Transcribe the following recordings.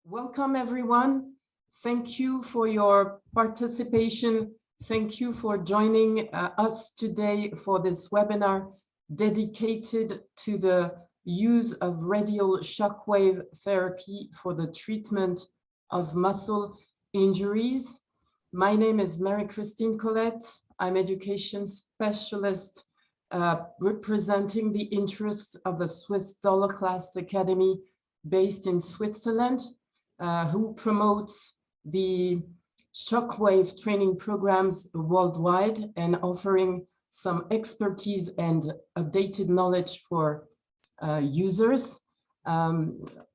Welcome, everyone. Thank you for your participation. Thank you for joining us today for this webinar dedicated to the use of radial shockwave therapy for the treatment of muscle injuries. My name is Marie-Christine Colette. I'm education specialist representing the interests of the Swiss Dollar-Class Academy based in Switzerland, who promotes the shockwave training programs worldwide and offering some expertise and updated knowledge for users.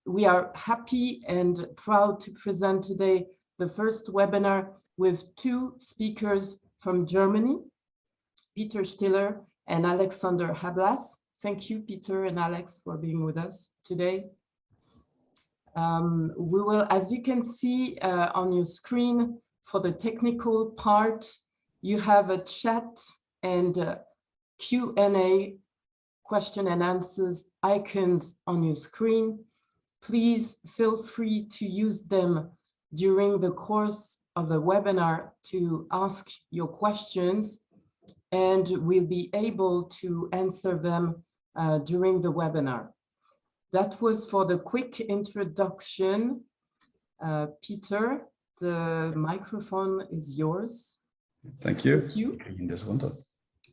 We are happy and proud to present today the first webinar with two speakers from Germany, Peter Stiller and Alexander Hablas. Thank you, Peter and Alex, for being with us today. We will, as you can see on your screen, for the technical part, you have a chat and Q&A, question and answers icons on your screen. Please feel free to use them during the course of the webinar to ask your questions, and we'll be able to answer them during the webinar. That was for the quick introduction. Peter, the microphone is yours. Thank you. Thank you.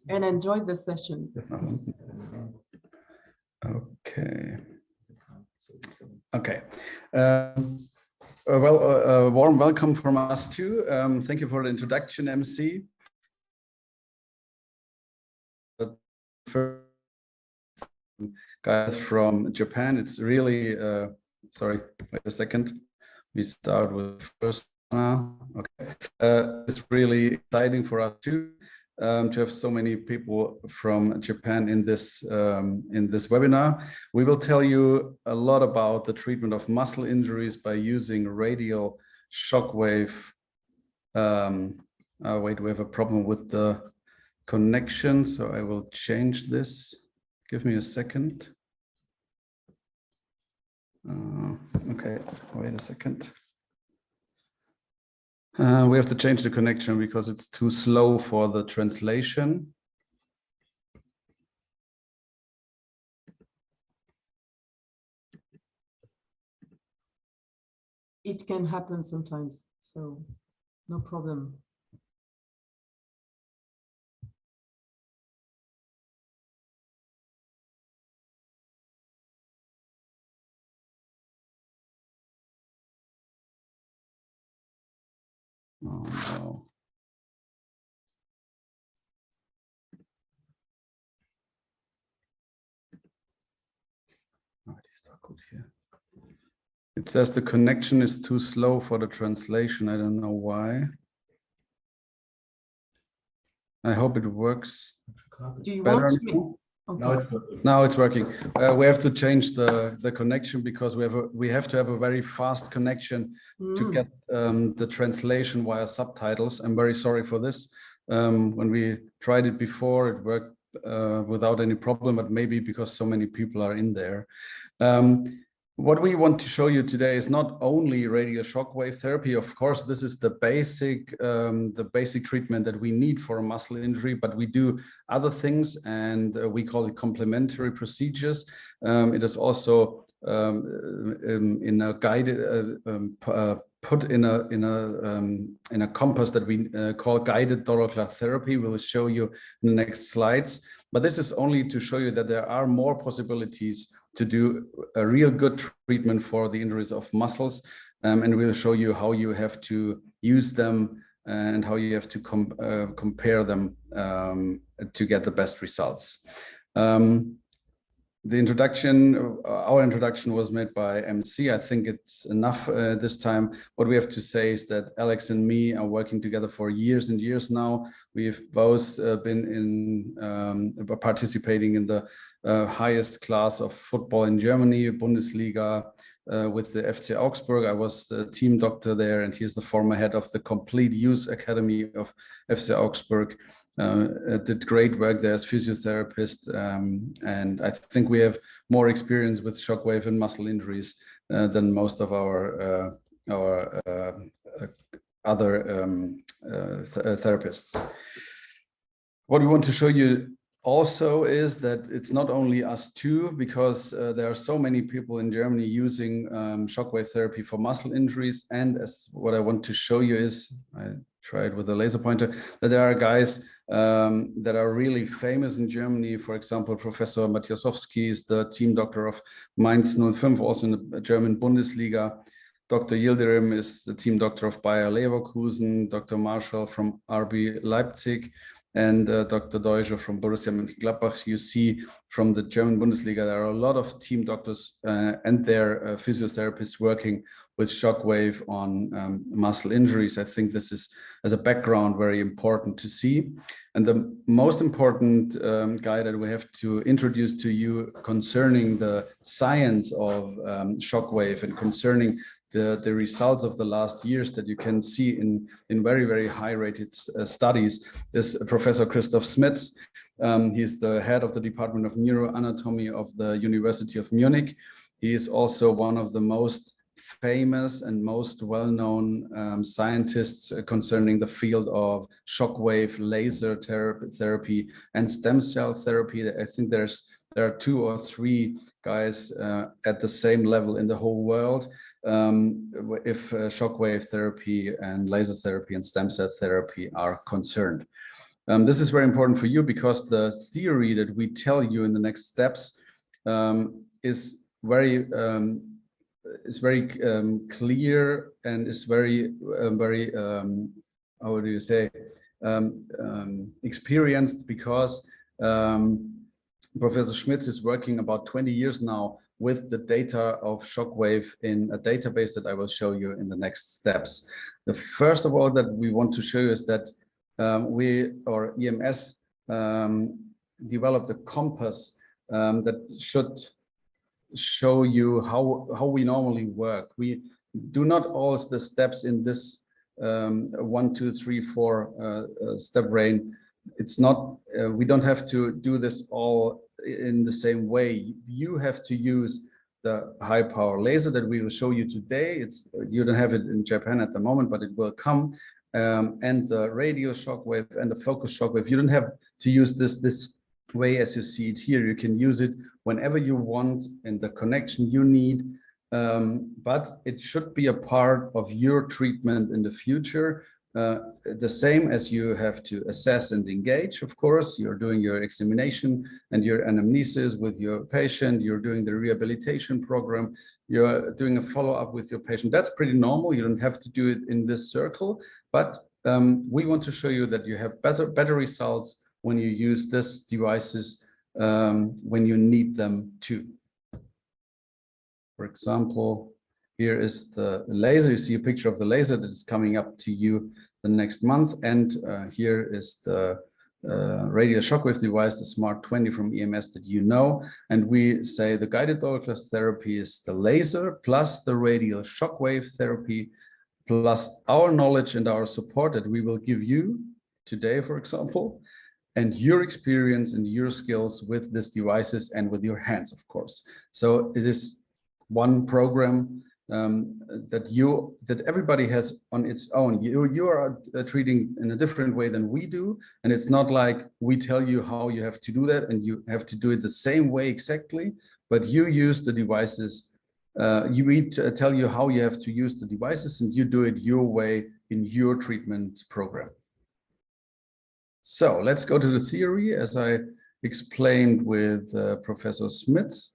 And enjoy the session. Okay. Okay. Well, warm welcome from us too. Thank you for the introduction, MC. Guys from Japan, it's really sorry, wait a second, we start with first now. Okay, it's really exciting for us too to have so many people from Japan in this webinar. We will tell you a lot about the treatment of muscle injuries by using radial shockwave. Wait, we have a problem with the connection, so I will change this. Give me a second. Okay, wait a second. We have to change the connection because it's too slow for the translation. It can happen sometimes, so no problem. Oh no. It says the connection is too slow for the translation. I don't know why. I hope it works. Do you want me? Okay. Now it's working. We have to change the connection because we have to have a very fast connection to get the translation via subtitles. I'm very sorry for this. When we tried it before, it worked without any problem, but maybe because so many people are in there. What we want to show you today is not only radial shockwave therapy. Of course, this is the basic treatment that we need for a muscle injury, but we do other things, and we call it complementary procedures. It is also in a guided put in a compass that we call guided dollar-class therapy. We'll show you in the next slides. But this is only to show you that there are more possibilities to do a real good treatment for the injuries of muscles, and we'll show you how you have to use them and how you have to compare them to get the best results. The introduction, our introduction was made by MC. I think it's enough this time. What we have to say is that Alex and me are working together for years and years now. We've both been participating in the highest class of football in Germany, Bundesliga, with the FC Augsburg. I was the team doctor there, and he's the former head of the Complete Use Academy of FC Augsburg. Did great work there as physiotherapist, and I think we have more experience with shockwave and muscle injuries than most of our other therapists. What we want to show you also is that it's not only us two, because there are so many people in Germany using shockwave therapy for muscle injuries. And as what I want to show you is, I tried with a laser pointer, that there are guys that are really famous in Germany. For example, Professor Matiasowski is the team doctor of Mainz 05, also in the German Bundesliga. Dr. Yildirim is the team doctor of Bayer Leverkusen, Dr. Marshall from RB Leipzig, and Dr. Deutscher from Borussia Mönchengladbach. You see from the German Bundesliga, there are a lot of team doctors and their physiotherapists working with shockwave on muscle injuries. I think this is, as a background, very important to see. And the most important guy that we have to introduce to you concerning the science of shockwave and concerning the results of the last years that you can see in very, very high rated studies is Professor Christoph Smits. He's the head of the Department of Neuroanatomy of the University of Munich. He is also one of the most famous and most well-known scientists concerning the field of shockwave laser therapy and stem cell therapy. I think there are 2 or 3 guys at the same level in the whole world if shockwave therapy and laser therapy and stem cell therapy are concerned. This is very important for you because the theory that we tell you in the next steps is very clear and is very how do you say, experienced, because Professor Schmitz is working about 20 years now with the data of shockwave in a database that I will show you in the next steps. The first of all that we want to show you is that we, or EMS, developed a compass that should show you how we normally work. We do not all the steps in this 1, 2, 3, 4 step brain. It's not, we don't have to do this all in the same way. You have to use the high power laser that we will show you today. You don't have it in Japan at the moment, but it will come. And the radio shockwave and the focus shockwave. You don't have to use this way as you see it here. You can use it whenever you want in the connection you need. But it should be a part of your treatment in the future. The same as you have to assess and engage, of course. You're doing your examination and your anamnesis with your patient. You're doing the rehabilitation program. You're doing a follow-up with your patient. That's pretty normal. You don't have to do it in this circle. But we want to show you that you have better results when you use these devices when you need them too. For example, here is the laser. You see a picture of the laser that is coming up to you the next month. And here is the radial shockwave device, the Smart 20 from EMS that you know. And we say the guided Doppler therapy is the laser plus the radial shockwave therapy plus our knowledge and our support that we will give you today, for example, and your experience and your skills with these devices and with your hands, of course. So it is one program that everybody has on its own. You are treating in a different way than we do, and it's not like we tell you how you have to do that and you have to do it the same way exactly, but you use the devices. We tell you how you have to use the devices, and you do it your way in your treatment program. So let's go to the theory, as I explained with Professor Smits.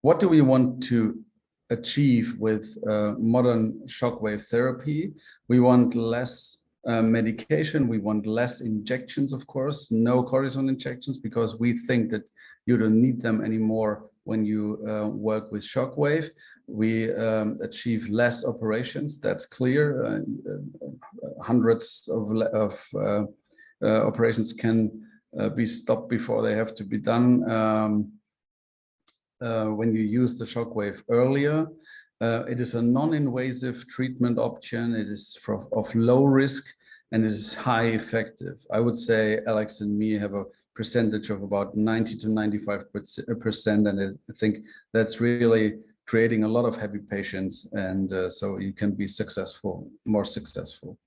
What do we want to achieve with modern shockwave therapy? We want less medication. We want less injections, of course, no cortisone injections, because we think that you don't need them anymore when you work with shockwave. We achieve less operations, that's clear. Hundreds of operations can be stopped before they have to be done. When you use the shockwave earlier. It is a non-invasive treatment option. It is of low risk and it is high effective. I would say Alex and me have a percentage of about 90 to 95%. And I think that's really creating a lot of happy patients. And so you can be successful, more successful.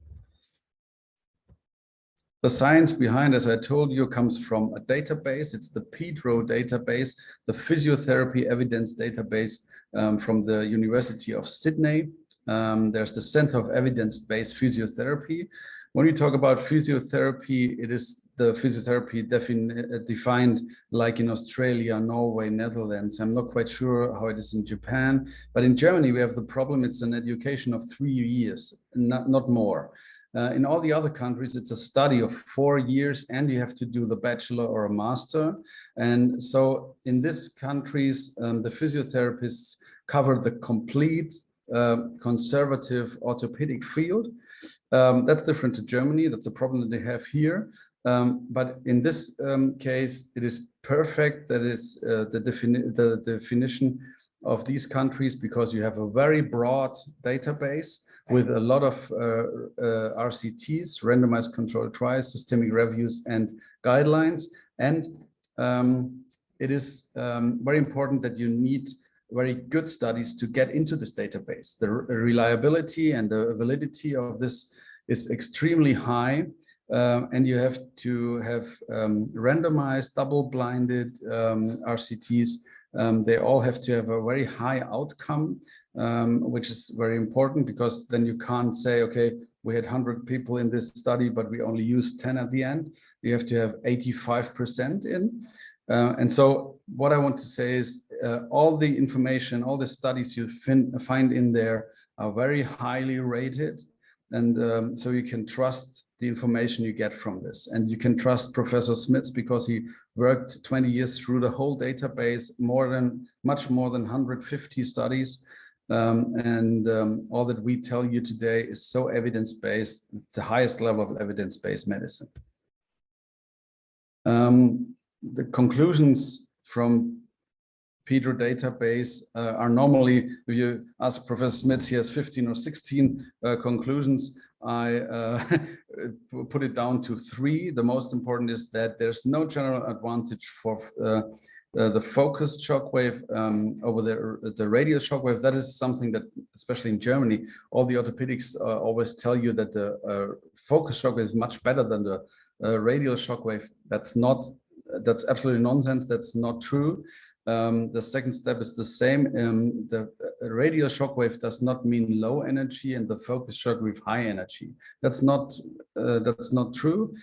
The science behind, as I told you, comes from a database. It's the PEDRO database, the physiotherapy evidence database from the University of Sydney. There's the Center of Evidence-Based Physiotherapy. When we talk about physiotherapy, it is the physiotherapy defined like in Australia, Norway, Netherlands. I'm not quite sure how it is in Japan, but in Germany, we have the problem. It's an education of 3 years, not more. In all the other countries, it's a study of 4 years, and you have to do the bachelor or a master. And so in these countries, the physiotherapists cover the complete conservative orthopedic field. That's different to Germany. That's a problem that they have here. But in this case, it is perfect. That is the definition of these countries, because you have a very broad database with a lot of RCTs, randomized controlled trials, systemic reviews, and guidelines. And it is very important that you need very good studies to get into this database. The reliability and the validity of this is extremely high. And you have to have randomized, double-blinded RCTs. They all have to have a very high outcome, which is very important, because then you can't say, okay, we had 100 people in this study, but we only used 10 at the end. You have to have 85% in. And so what I want to say is all the information, all the studies you find in there are very highly rated. And so you can trust the information you get from this. And you can trust Professor Smits, because he worked 20 years through the whole database, much more than 150 studies. All that we tell you today is so evidence-based. It's the highest level of evidence-based medicine. The conclusions from PEDRO database are normally, if you ask Professor Smits, he has 15 or 16 conclusions. I put it down to 3. The most important is that there's no general advantage for the focused shockwave over the radial shockwave. That is something that, especially in Germany, all the orthopedics always tell you that the focused shockwave is much better than the radial shockwave. That's absolutely nonsense. That's not true. The second step is the same. The radial shockwave does not mean low energy, and the focus shockwave high energy. That's not true.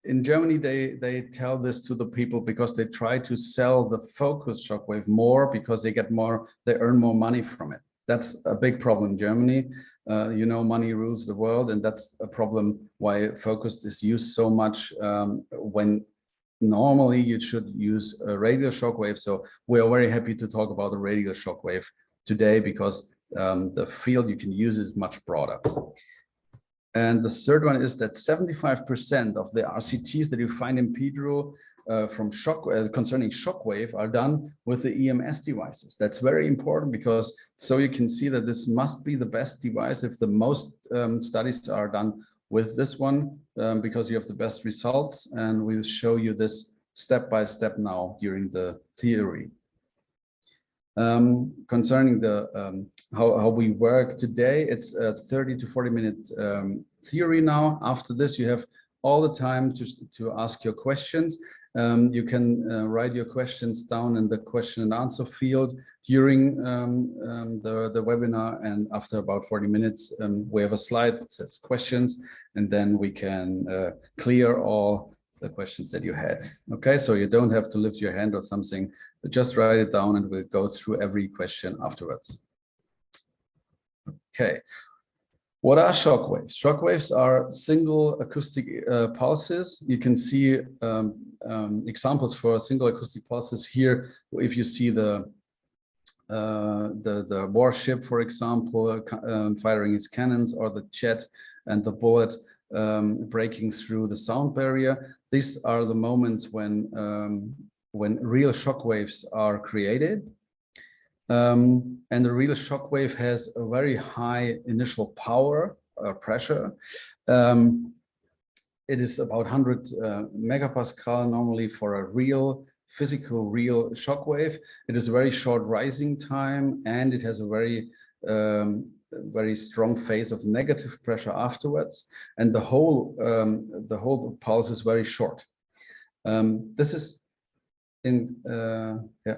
In Germany, they tell this to the people because they try to sell the focus shockwave more, because they earn more money from it. That's a big problem in Germany. Money rules the world, and that's a problem why focused is used so much when normally you should use a radial shockwave. So we are very happy to talk about the radial shockwave today, because the field you can use is much broader. And the third one is that 75% of the RCTs that you find in PEDRO concerning shockwave are done with the EMS devices. That's very important, because so you can see that this must be the best device if the most studies are done with this one, because you have the best results. And we'll show you this step by step now during the theory. Concerning the how we work today, it's a 30 to 40 minute theory now. After this, you have all the time to ask your questions. You can write your questions down in the question and answer field during the webinar, and after about 40 minutes, we have a slide that says questions, and then we can clear all the questions that you had. Okay, so you don't have to lift your hand or something, but just write it down, and we'll go through every question afterwards. Okay. What are shockwaves? Shockwaves are single acoustic pulses. You can see examples for single acoustic pulses here. If you see the warship, for example, firing its cannons, or the jet and the bullet breaking through the sound barrier, these are the moments when real shockwaves are created. And the real shockwave has a very high initial power, pressure. it is about 100 megapascal normally for a real physical real shock wave. It is a very short rising time, and it has a very strong phase of negative pressure afterwards, and the whole pulse is very short. This is in yeah.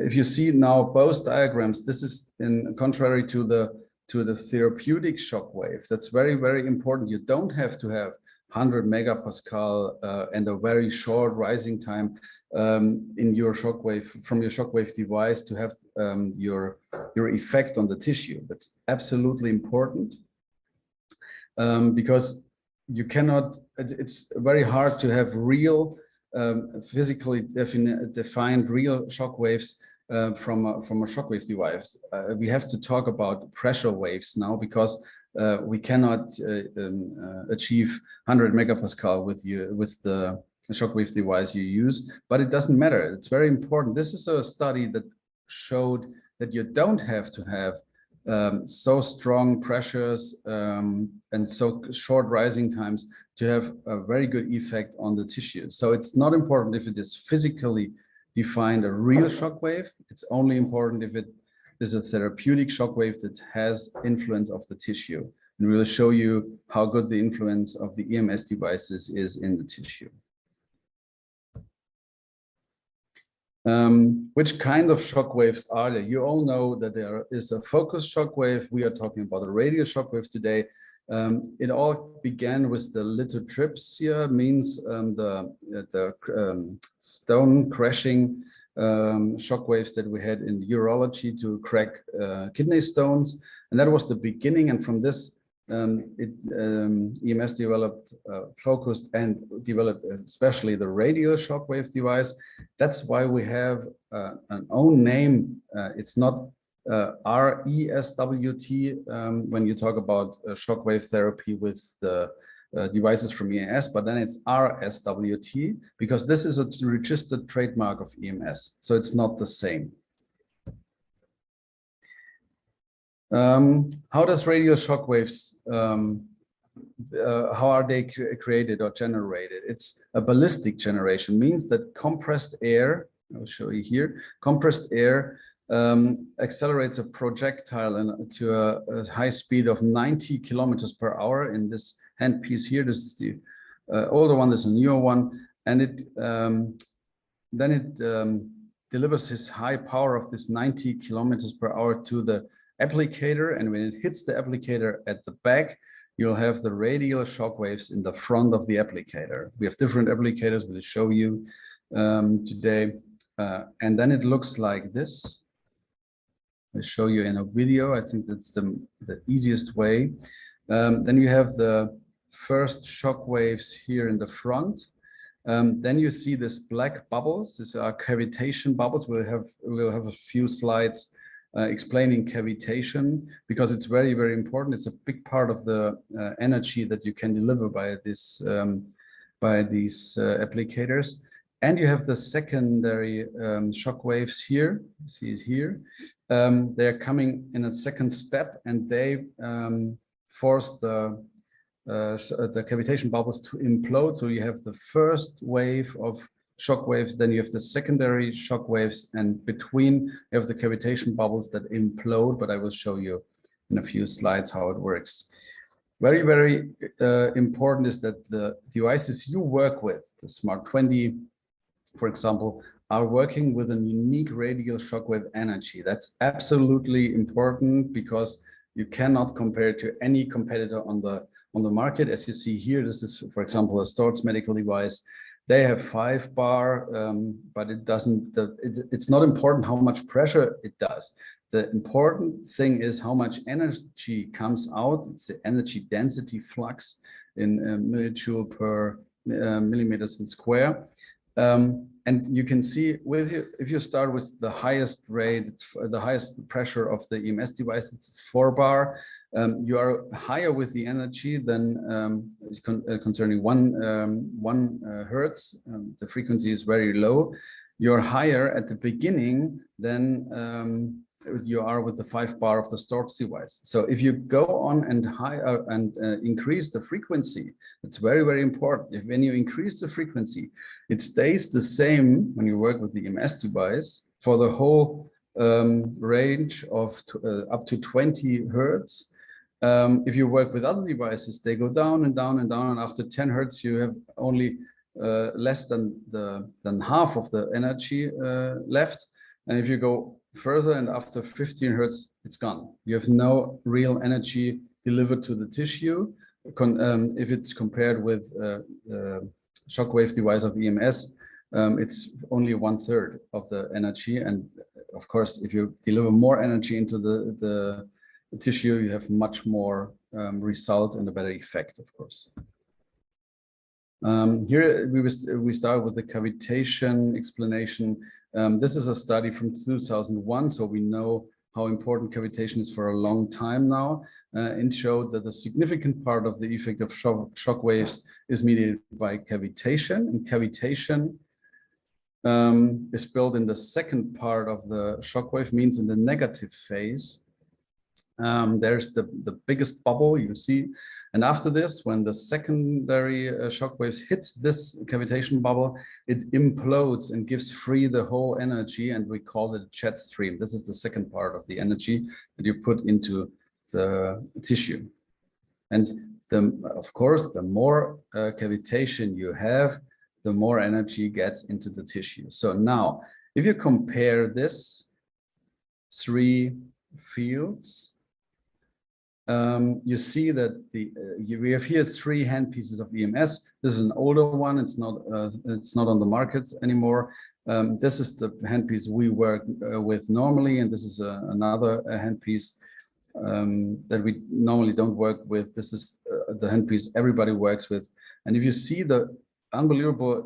If you see now both diagrams, this is in contrary to the therapeutic shock wave. That's very, very important. You don't have to have 100 megapascal and a very short rising time in your shockwave from your shockwave device to have your effect on the tissue. That's absolutely important because you cannot. It's very hard to have real physically defined real shock waves from a shockwave device. We have to talk about pressure waves now because we cannot achieve 100 megapascal with the shockwave device you use, but it doesn't matter. It's very important. This is a study that showed that you don't have to have so strong pressures and so short rising times to have a very good effect on the tissue. So it's not important if it is physically defined a real shockwave. It's only important if it is a therapeutic shockwave that has influence of the tissue. And we'll show you how good the influence of the EMS devices is in the tissue. Which kind of shockwaves are there? You all know that there is a focused shockwave. We are talking about a radial shockwave today. It all began with the lithotripsia, means the stone crashing shockwaves that we had in urology to crack kidney stones, and that was the beginning. And from this, EMS developed focused and developed especially the radial shockwave device. That's why we have an own name. It's not RSWT when you talk about shockwave therapy with the devices from EMS, but then it's RSWT because this is a registered trademark of EMS, so it's not the same. How does radial shockwaves, how are they created or generated? It's a ballistic generation, means that compressed air, I'll show you here, compressed air accelerates a projectile to a high speed of 90 kilometers per hour in this handpiece here. This is the older one, this is a newer one, and then it delivers this high power of this 90 kilometers per hour to the applicator, and when it hits the applicator at the back, you'll have the radial shock waves in the front of the applicator. We have different applicators we'll show you today, and then it looks like this. I'll show you in a video. I think that's the easiest way. Then you have the first shock waves here in the front. Then you see this black bubbles. These are cavitation bubbles. We'll have a few slides explaining cavitation because it's very, very important. It's a big part of the energy that you can deliver by these applicators. And you have the secondary shock waves here. You see it here. They're coming in a second step, and they force the cavitation bubbles to implode. So you have the first wave of shock waves, then you have the secondary shock waves, and between you have the cavitation bubbles that implode, but I will show you in a few slides how it works. Very, very important is that the devices you work with, the Smart 20, for example, are working with a unique radial shockwave energy. That's absolutely important because you cannot compare it to any competitor on the market. As you see here, this is, for example, a Storz medical device. They have 5 bar, but it doesn't. It's not important how much pressure it does. The important thing is how much energy comes out. It's the energy density flux in millijoule per millimeters in square. And you can see if you start with the highest rate, the highest pressure of the EMS device, it's 4 bar. You are higher with the energy than concerning 1 hertz. The frequency is very low. You're higher at the beginning than you are with the 5 bar of the Storz device. So if you go on and increase the frequency, it's very, very important. When you increase the frequency, it stays the same when you work with the EMS device for the whole range of up to 20 hertz. If you work with other devices, they go down and down and down, and after 10 hertz, you have only less than half of the energy left. And if you go further and after 15 hertz, it's gone. You have no real energy delivered to the tissue. If it's compared with shockwave device of EMS, it's only 1/3 of the energy. And of course, if you deliver more energy into the tissue, you have much more result and a better effect, of course. Here we start with the cavitation explanation. This is a study from 2001, so we know how important cavitation is for a long time now, and showed that a significant part of the effect of shock waves is mediated by cavitation. And cavitation is built in the second part of the shock wave, means in the negative phase. There's the biggest bubble you see, and after this, when the secondary shock waves hit this cavitation bubble, it implodes and gives free the whole energy, and we call it a jet stream. This is the second part of the energy that you put into the tissue. And of course, the more cavitation you have, the more energy gets into the tissue. So now, if you compare this 3 fields, you see that we have here 3 handpieces of EMS. This is an older one. It's not on the market anymore. This is the handpiece we work with normally, and this is another handpiece that we normally don't work with. This is the handpiece everybody works with. And if you see the unbelievable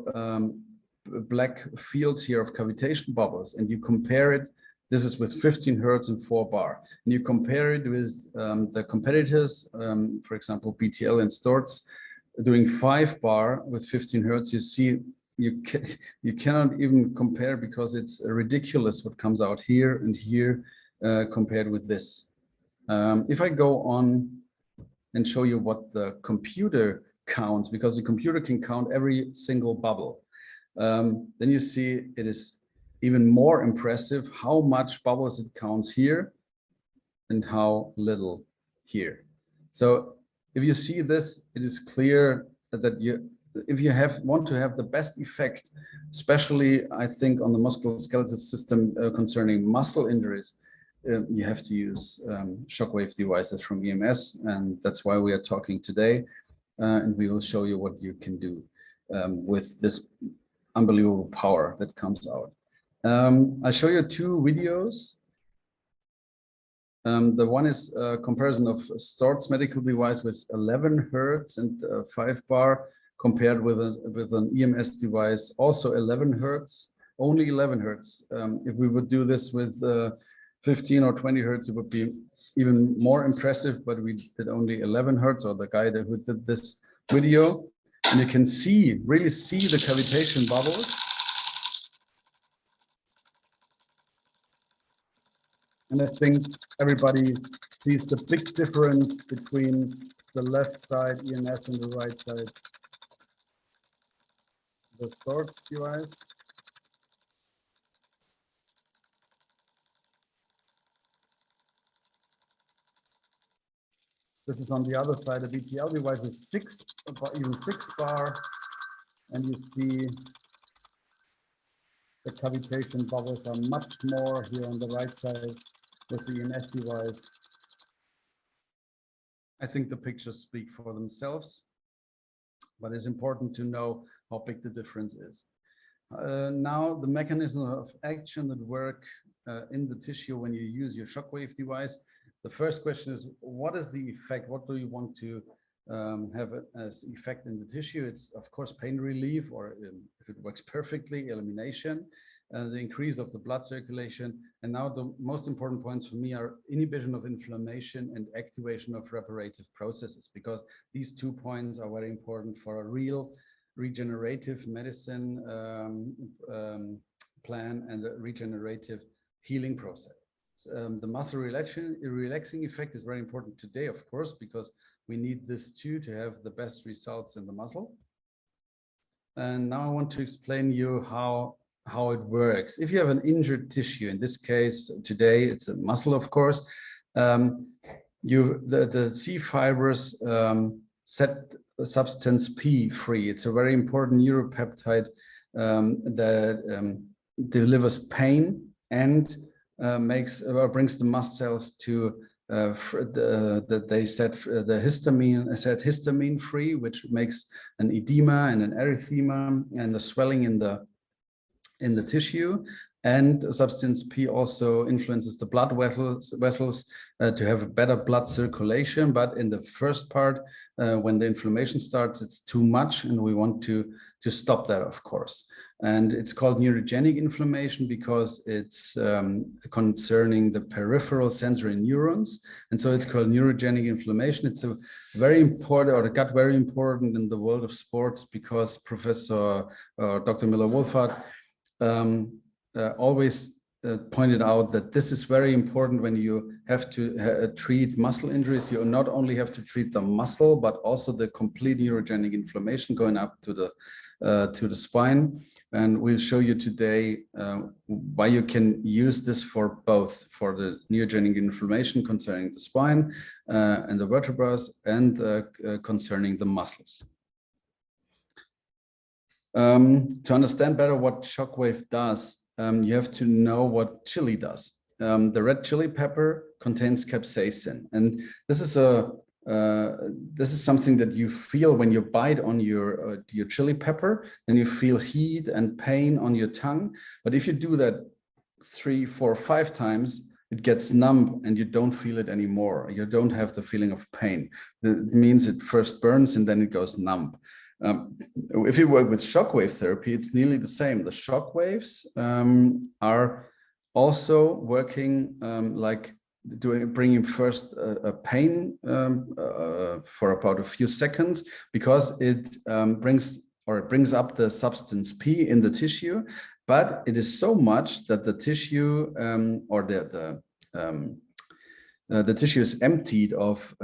black fields here of cavitation bubbles, and you compare it, this is with 15 hertz and 4 bar. And you compare it with the competitors, for example, BTL and Storz, doing 5 bar with 15 hertz. You see, you cannot even compare, because it's ridiculous what comes out here and here compared with this. If I go on and show you what the computer counts, because the computer can count every single bubble, then you see it is even more impressive how much bubbles it counts here and how little here. So if you see this, it is clear that if you want to have the best effect, especially I think on the musculoskeletal system concerning muscle injuries, you have to use shockwave devices from EMS, and that's why we are talking today. And we will show you what you can do with this unbelievable power that comes out. I'll show you 2 videos. The one is a comparison of Storz medical device with 11 hertz and 5 bar compared with an EMS device, also 11 hertz, only 11 hertz. If we would do this with 15 or 20 hertz, it would be even more impressive, but we did only 11 hertz, or the guy who did this video. And you can really see the cavitation bubbles. And I think everybody sees the big difference between the left side EMS and the right side the Storz device. This is on the other side, a BTL device with 6, even 6 bar, and you see the cavitation bubbles are much more here on the right side with the EMS device. I think the pictures speak for themselves, but it's important to know how big the difference is. Now, the mechanism of action that work in the tissue when you use your shockwave device. The first question is, what is the effect? What do you want to have as effect in the tissue? It's, of course, pain relief, or if it works perfectly, elimination, the increase of the blood circulation. And now the most important points for me are inhibition of inflammation and activation of reparative processes, because these 2 points are very important for a real regenerative medicine plan and a regenerative healing process. The muscle relaxing effect is very important today, of course, because we need this too to have the best results in the muscle. And now I want to explain you how it works. If you have an injured tissue, in this case today it's a muscle, of course, the C fibers set substance P free. It's a very important neuropeptide that delivers pain and brings the mast cells to they set histamine free, which makes an edema and an erythema and the swelling in the tissue. And substance P also influences the blood vessels to have a better blood circulation. But in the first part, when the inflammation starts, it's too much, and we want to stop that, of course. And it's called neurogenic inflammation because it's concerning the peripheral sensory neurons. And so it's called neurogenic inflammation. It's a very important, or it got very important in the world of sports because Professor Dr. Miller-Wohlfahrt always pointed out that this is very important when you have to treat muscle injuries. You not only have to treat the muscle, but also the complete neurogenic inflammation going up to the spine. And we'll show you today why you can use this for both, for the neurogenic inflammation concerning the spine and the vertebrae, and concerning the muscles. To understand better what shockwave does, you have to know what chili does. The red chili pepper contains capsaicin, and this is something that you feel when you bite on your chili pepper. Then you feel heat and pain on your tongue. But if you do that 3, 4, 5 times, it gets numb and you don't feel it anymore. You don't have the feeling of pain. It means it first burns and then it goes numb. If you work with shockwave therapy, it's nearly the same. The shockwaves are also working like bringing first a pain for about a few seconds, because it brings up the substance P in the tissue, but it is so much that the tissue or the tissue is emptied of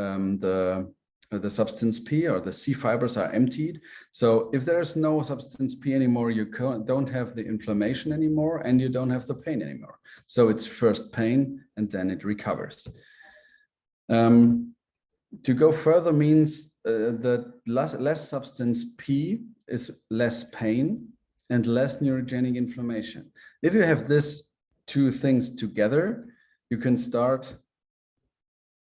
the substance P, or the C fibers are emptied. So if there's no substance P anymore, you don't have the inflammation anymore, and you don't have the pain anymore. So it's first pain and then it recovers. To go further means that less substance P is less pain and less neurogenic inflammation. If you have these two things together, you can start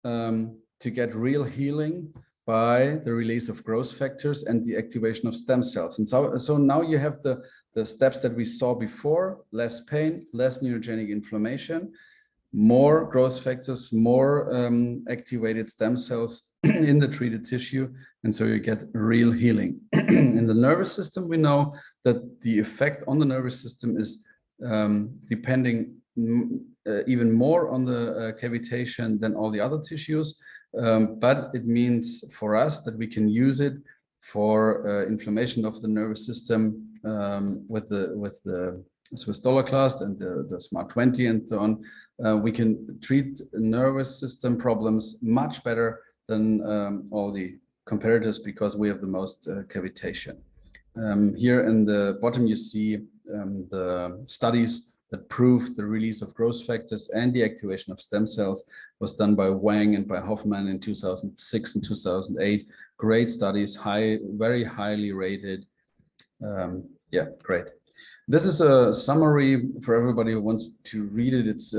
to get real healing by the release of growth factors and the activation of stem cells. And so now you have the steps that we saw before: less pain, less neurogenic inflammation, more growth factors, more activated stem cells in the treated tissue. And so you get real healing. In the nervous system, we know that the effect on the nervous system is depending even more on the cavitation than all the other tissues. But it means for us that we can use it for inflammation of the nervous system with the Swiss Dollar-Clast and the Smart 20 and so on. We can treat nervous system problems much better than all the competitors, because we have the most cavitation. Here in the bottom you see the studies that proved the release of growth factors and the activation of stem cells was done by Wang and by Hoffman in 2006 and 2008. Great studies, very highly rated. Yeah, great. This is a summary for everybody who wants to read it. It's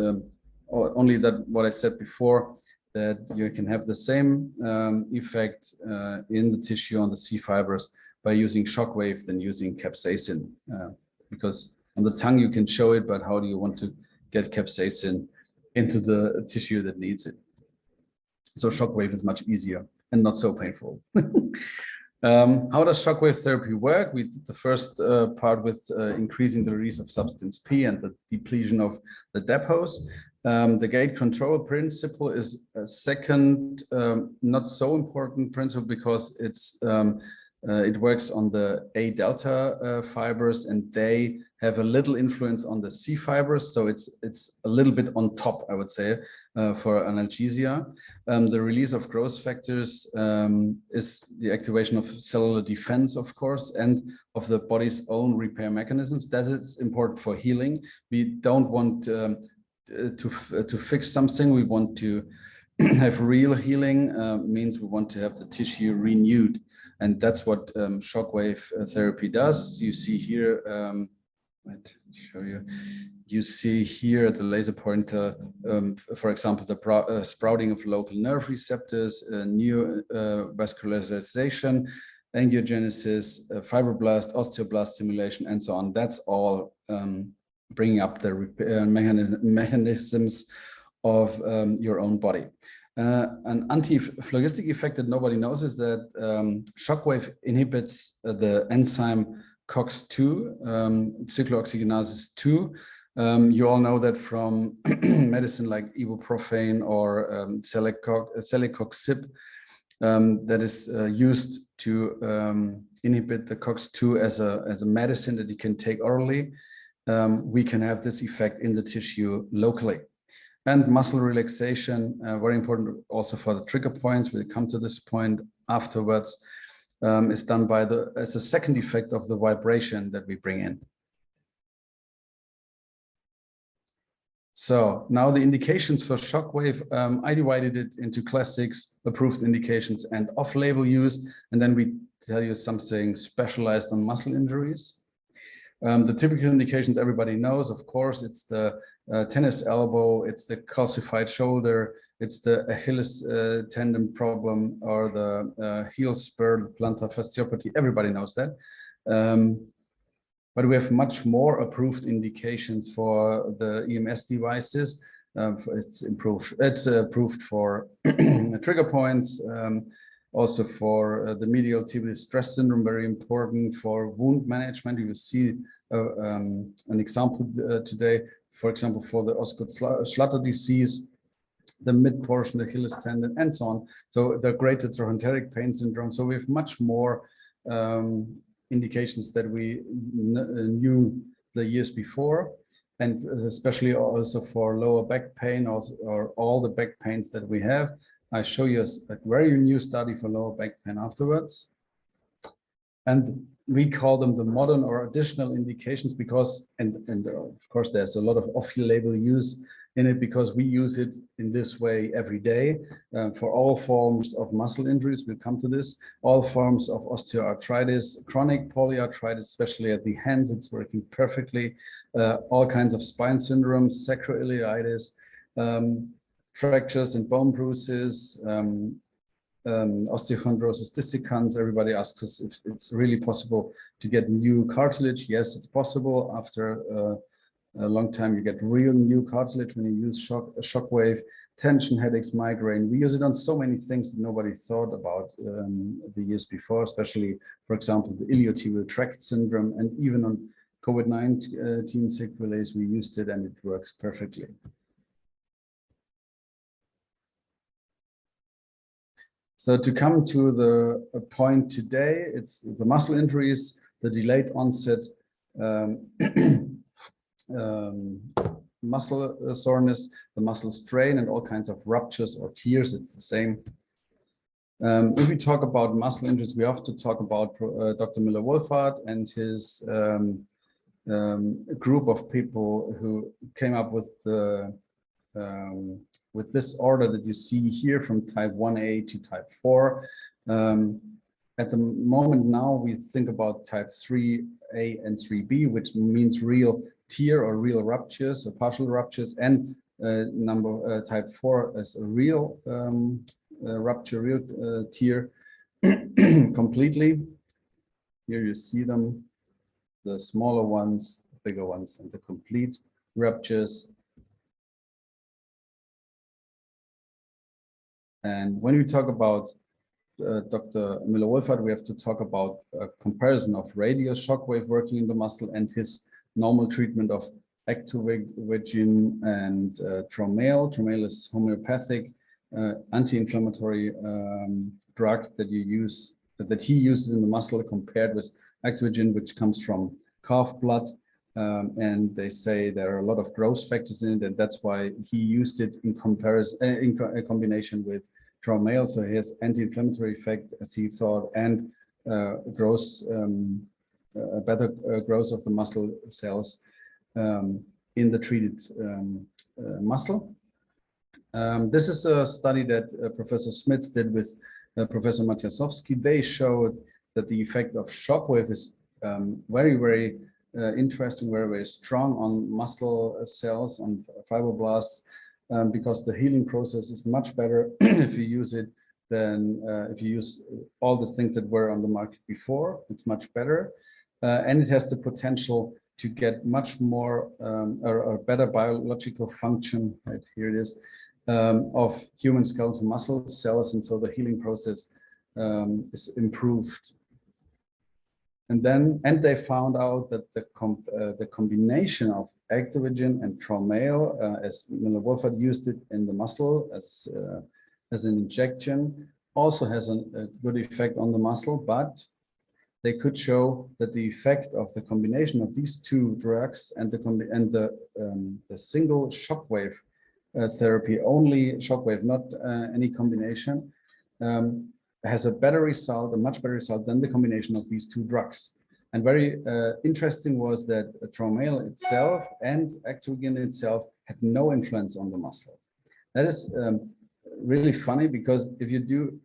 only that what I said before, that you can have the same effect in the tissue on the C fibers by using shockwave than using capsaicin, because on the tongue you can show it, but how do you want to get capsaicin into the tissue that needs it? So shockwave is much easier and not so painful. How does shockwave therapy work? We did the first part with increasing the release of substance P and the depletion of the depots. The gate control principle is a second, not so important principle, because it's It works on the A delta fibers, and they have a little influence on the C fibers. So it's a little bit on top, I would say, for analgesia. The release of growth factors is the activation of cellular defense, of course, and of the body's own repair mechanisms. That is important for healing. We don't want to fix something. We want to have real healing. Means we want to have the tissue renewed. And that's what shockwave therapy does. You see here, let's show you. You see here the laser pointer, for example, the sprouting of local nerve receptors, new vascularization, angiogenesis, fibroblast, osteoblast stimulation, and so on. That's all bringing up the mechanisms of your own body. An anti-phlogistic effect that nobody knows is that shockwave inhibits the enzyme COX-2, cyclooxygenase 2. You all know that from medicine like ibuprofen or celecoxib, that is used to inhibit the COX-2 as a medicine that you can take orally. We can have this effect in the tissue locally. And muscle relaxation, very important also for the trigger points. We'll come to this point afterwards. Is done by as a second effect of the vibration that we bring in. So now the indications for shockwave, I divided it into classics, approved indications, and off-label use, and then we tell you something specialized on muscle injuries. The typical indications everybody knows, of course, it's the tennis elbow, it's the calcified shoulder, it's the Achilles tendon problem, or the heel spur, plantar fasciopathy. Everybody knows that. But we have much more approved indications for the EMS devices. It's approved for trigger points, also for the medial tibial stress syndrome, very important for wound management. You will see an example today, for example, for the Osgood-Schlatter disease, the mid portion, the Achilles tendon, and so on. So the greater trochanteric pain syndrome. So we have much more indications that we knew the years before, and especially also for lower back pain or all the back pains that we have. I show you a very new study for lower back pain afterwards. And we call them the modern or additional indications because, and of course, there's a lot of off-label use in it because we use it in this way every day for all forms of muscle injuries. We'll come to this. All forms of osteoarthritis, chronic polyarthritis, especially at the hands, it's working perfectly. All kinds of spine syndromes, sacroiliitis, fractures and bone bruises, osteochondrosis dissecans. Everybody asks us if it's really possible to get new cartilage. Yes, it's possible. After a long time, you get real new cartilage when you use shockwave. Tension, headaches, migraine. We use it on so many things that nobody thought about the years before, especially, for example, the iliotibial tract syndrome, and even on COVID-19 sequelae, we used it and it works perfectly. So to come to the point today, it's the muscle injuries, the delayed onset, muscle soreness, the muscle strain, and all kinds of ruptures or tears. It's the same. If we talk about muscle injuries, we have to talk about Dr. Müller-Wohlfahrt and his group of people who came up with the this order that you see here from type 1A to type 4. At the moment now, we think about type 3A and 3B, which means real tear or real ruptures or partial ruptures, and type 4 as a real rupture, real tear completely. Here you see them, the smaller ones, the bigger ones, and the complete ruptures. And when we talk about Dr. Müller-Wohlfahrt, we have to talk about a comparison of radial shockwave working in the muscle and his normal treatment of Actovegin and Tromal. Tromal is homeopathic anti-inflammatory drug that you use that he uses in the muscle compared with Actogen, which comes from calf blood. And they say there are a lot of growth factors in it, and that's why he used it in comparison, in combination with Traumale. So he has anti-inflammatory effect, as he thought, and growth, better growth of the muscle cells in the treated muscle. This is a study that Professor Smits did with Professor Matiasowski. They showed that the effect of shockwave is very, very interesting, very, very strong on muscle cells, on fibroblasts, because the healing process is much better if you use it than if you use all the things that were on the market before. It's much better, and it has the potential to get much more or better biological function. Right here it is, of human skeletal muscle cells, and so the healing process is improved. And they found out that the combination of Actogen and Traumale, as Müller-Wohlfahrt used it in the muscle as an injection, also has a good effect on the muscle, but they could show that the effect of the combination of these two drugs and the single shockwave therapy, only shockwave, not any combination, has a better result, a much better result than the combination of these two drugs. And very interesting was that Traumale itself and Actogen itself had no influence on the muscle. That is really funny, because if you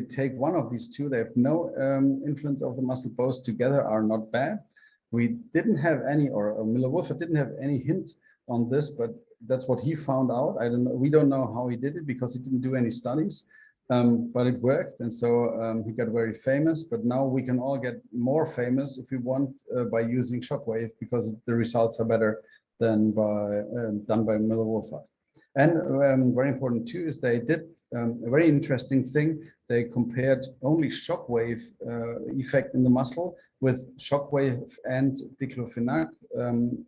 take one of these two, they have no influence of the muscle. Both together are not bad. We didn't have any, or Müller-Wohlfahrt didn't have any hint on this, but that's what he found out. I don't know. We don't know how he did it, because he didn't do any studies. But it worked, and so he got very famous. But now we can all get more famous if we want by using shockwave, because the results are better than done by Müller-Wohlfahrt. And very important too is they did a very interesting thing. They compared only shockwave effect in the muscle with shockwave and diclofenac.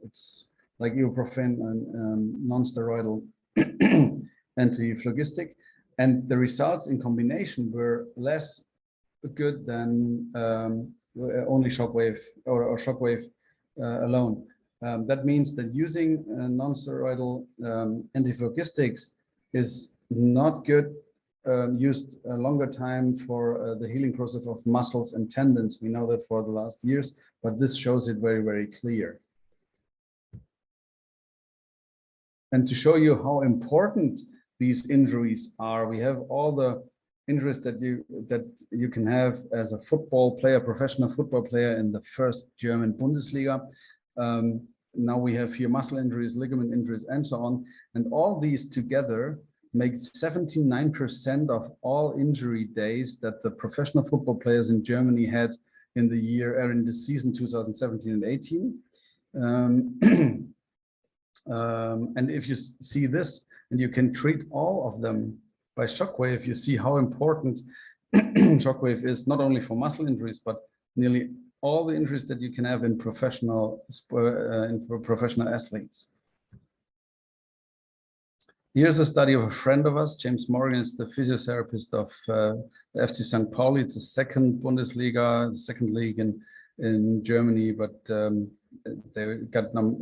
It's like ibuprofen and non-steroidal antiphlogistic. And the results in combination were less good than only shockwave or shockwave alone. That means that using non-steroidal antiphlogistics is not good, used a longer time for the healing process of muscles and tendons. We know that for the last years, but this shows it very, very clear. And to show you how important these injuries are, we have all the injuries that you can have as a football player, professional football player in the first German Bundesliga. Now we have here muscle injuries, ligament injuries, and so on. And all these together make 79% of all injury days that the professional football players in Germany had in the season 2017 and 18. And if you see this, and you can treat all of them by shockwave, you see how important shockwave is, not only for muscle injuries, but nearly all the injuries that you can have in professional athletes. Here's a study of a friend of us. James Morgan is the physiotherapist of FC St. Pauli. It's the second Bundesliga, the second league in Germany, but they got on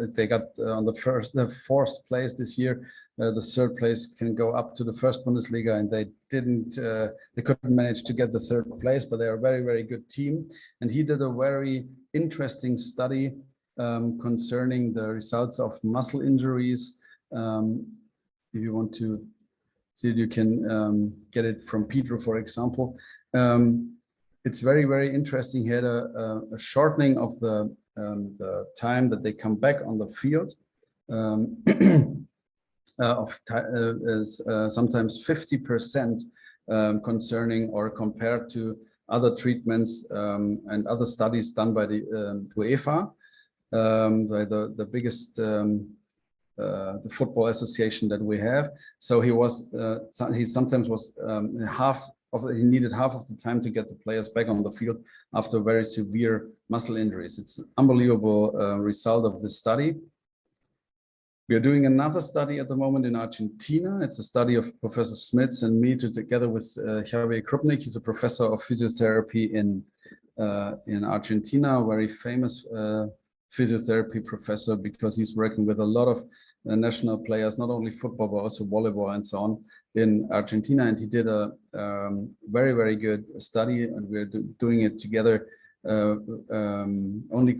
the fourth place this year. The third place can go up to the first Bundesliga, and they couldn't manage to get the third place, but they're a very, very good team. And he did a very interesting study concerning the results of muscle injuries. If you want to see it, you can get it from Pedro, for example. It's very, very interesting. He had a shortening of the time that they come back on the field. Sometimes 50% concerning or compared to other treatments and other studies done by the UEFA, the biggest the football association that we have. So he sometimes was he needed half of the time to get the players back on the field after very severe muscle injuries. It's an unbelievable result of this study. We are doing another study at the moment in Argentina. It's a study of Professor Smits and me together with Javier Krupnik. He's a professor of physiotherapy in Argentina, a very famous physiotherapy professor because he's working with a lot of national players, not only football, but also volleyball and so on in Argentina. And he did a very, very good study, and we're doing it together only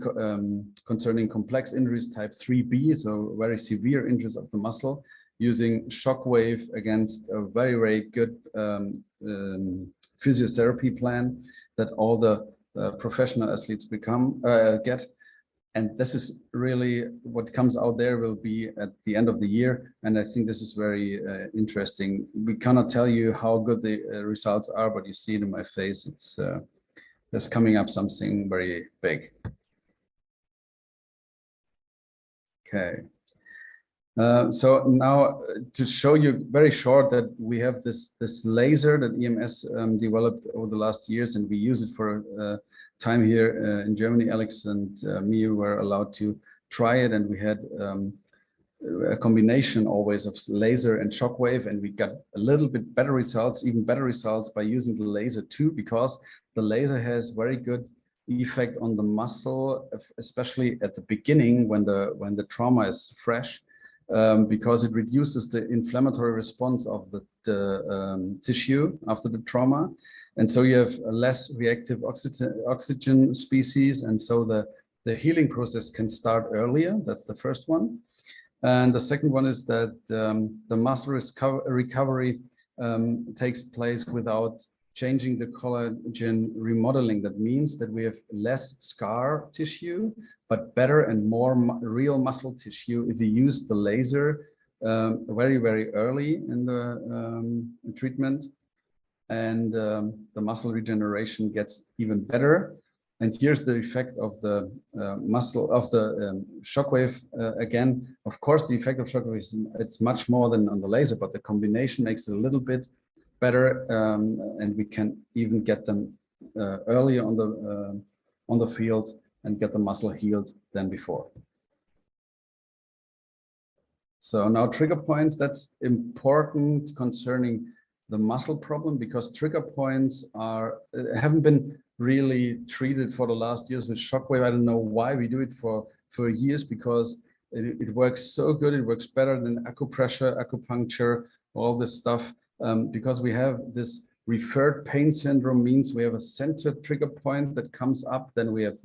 concerning complex injuries type 3B, so very severe injuries of the muscle, using shockwave against a very, very good physiotherapy plan that all the professional athletes get. And this is really what comes out there will be at the end of the year. And I think this is very interesting. We cannot tell you how good the results are, but you see it in my face. It's there's coming up something very big. Okay. So now to show you very short that we have this laser that EMS developed over the last years, and we use it for time here in Germany. Alex and me were allowed to try it, and we had a combination always of laser and shockwave, and we got a little bit better results, even better results by using the laser too, because the laser has very good effect on the muscle, especially at the beginning when the trauma is fresh, because it reduces the inflammatory response of the tissue after the trauma. And so you have a less reactive oxygen species, and so the healing process can start earlier. That's the first one. And the second one is that the muscle recovery takes place without changing the collagen remodeling. That means that we have less scar tissue, but better and more real muscle tissue if we use the laser very, very early in the treatment. And the muscle regeneration gets even better. And here's the effect of the shockwave. Again, of course, the effect of shockwave is it's much more than on the laser, but the combination makes it a little bit better, and we can even get them earlier on the field and get the muscle healed than before. So now trigger points. That's important concerning the muscle problem, because trigger points haven't been really treated for the last years with shockwave. I don't know why we do it for years, because it works so good. It works better than acupressure, acupuncture, all this stuff, because we have this referred pain syndrome. Means we have a centered trigger point that comes up. Then we have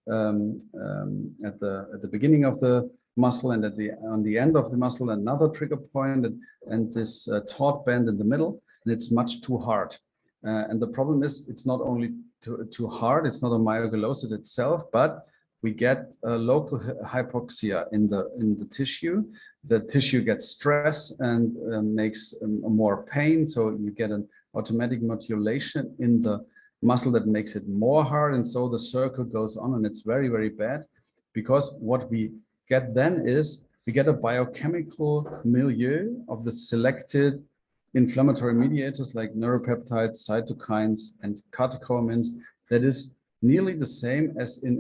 at the beginning of the muscle and on the end of the muscle another trigger point, and this taut band in the middle. And it's much too hard. And the problem is, it's not only too hard, it's not a myoglosis itself, but we get a local hypoxia in the tissue. The tissue gets stress and makes more pain. So you get an automatic modulation in the muscle that makes it more hard. And so the circle goes on, and it's very, very bad, because what we get then is we get a biochemical milieu of the selected inflammatory mediators like neuropeptides, cytokines, and catecholamines that is nearly the same as in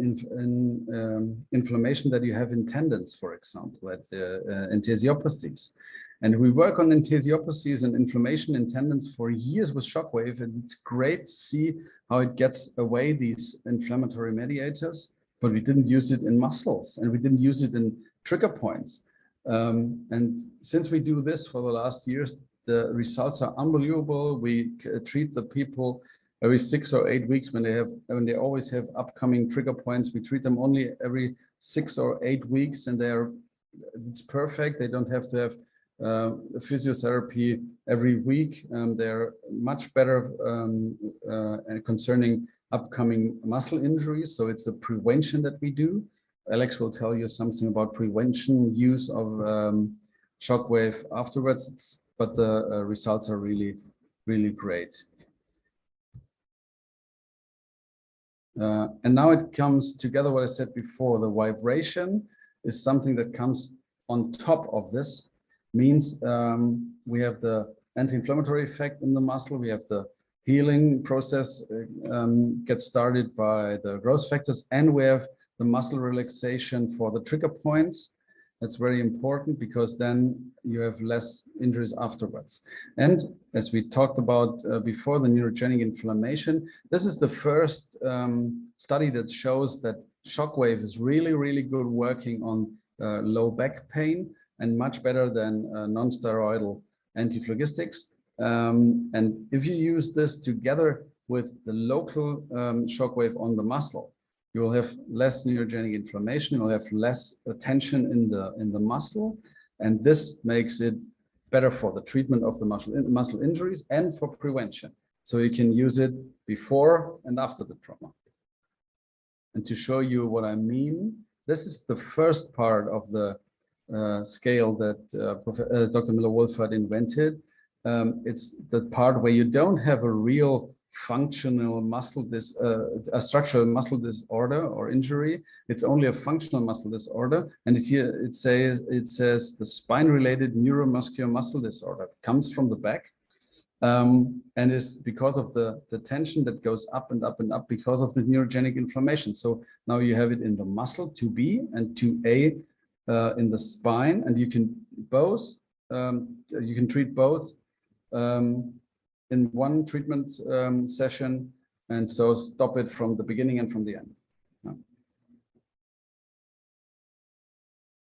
inflammation that you have in tendons, for example, at enthesiopathies. And we work on enthesiopathies and inflammation in tendons for years with shockwave, and it's great to see how it gets away these inflammatory mediators, but we didn't use it in muscles, and we didn't use it in trigger points. And since we do this for the last years, the results are unbelievable. We treat the people every 6 or 8 weeks when they always have upcoming trigger points. We treat them only every 6 or 8 weeks, and it's perfect. They don't have to have physiotherapy every week. They're much better concerning upcoming muscle injuries. So it's a prevention that we do. Alex will tell you something about prevention use of shockwave afterwards. But the results are really, really great. And now it comes together what I said before. The vibration is something that comes on top of this. Means we have the anti-inflammatory effect in the muscle. We have the healing process gets started by the growth factors, and we have the muscle relaxation for the trigger points. That's very important because then you have less injuries afterwards. And as we talked about before, the neurogenic inflammation, this is the first study that shows that shockwave is really, really good working on low back pain and much better than non-steroidal antiphlogistics. And if you use this together with the local shockwave on the muscle, you will have less neurogenic inflammation, you will have less tension in the muscle, and this makes it better for the treatment of the muscle injuries and for prevention. So you can use it before and after the trauma. And to show you what I mean, this is the first part of the scale that Dr. Miller-Wohlfahrt invented. It's the part where you don't have a real functional muscle a structural muscle disorder or injury. It's only a functional muscle disorder, and it says the spine-related neuromuscular muscle disorder. It comes from the back, and is because of the tension that goes up and up and up because of the neurogenic inflammation. So now you have it in the muscle 2B and 2A in the spine, and you can treat both in one treatment session, and so stop it from the beginning and from the end.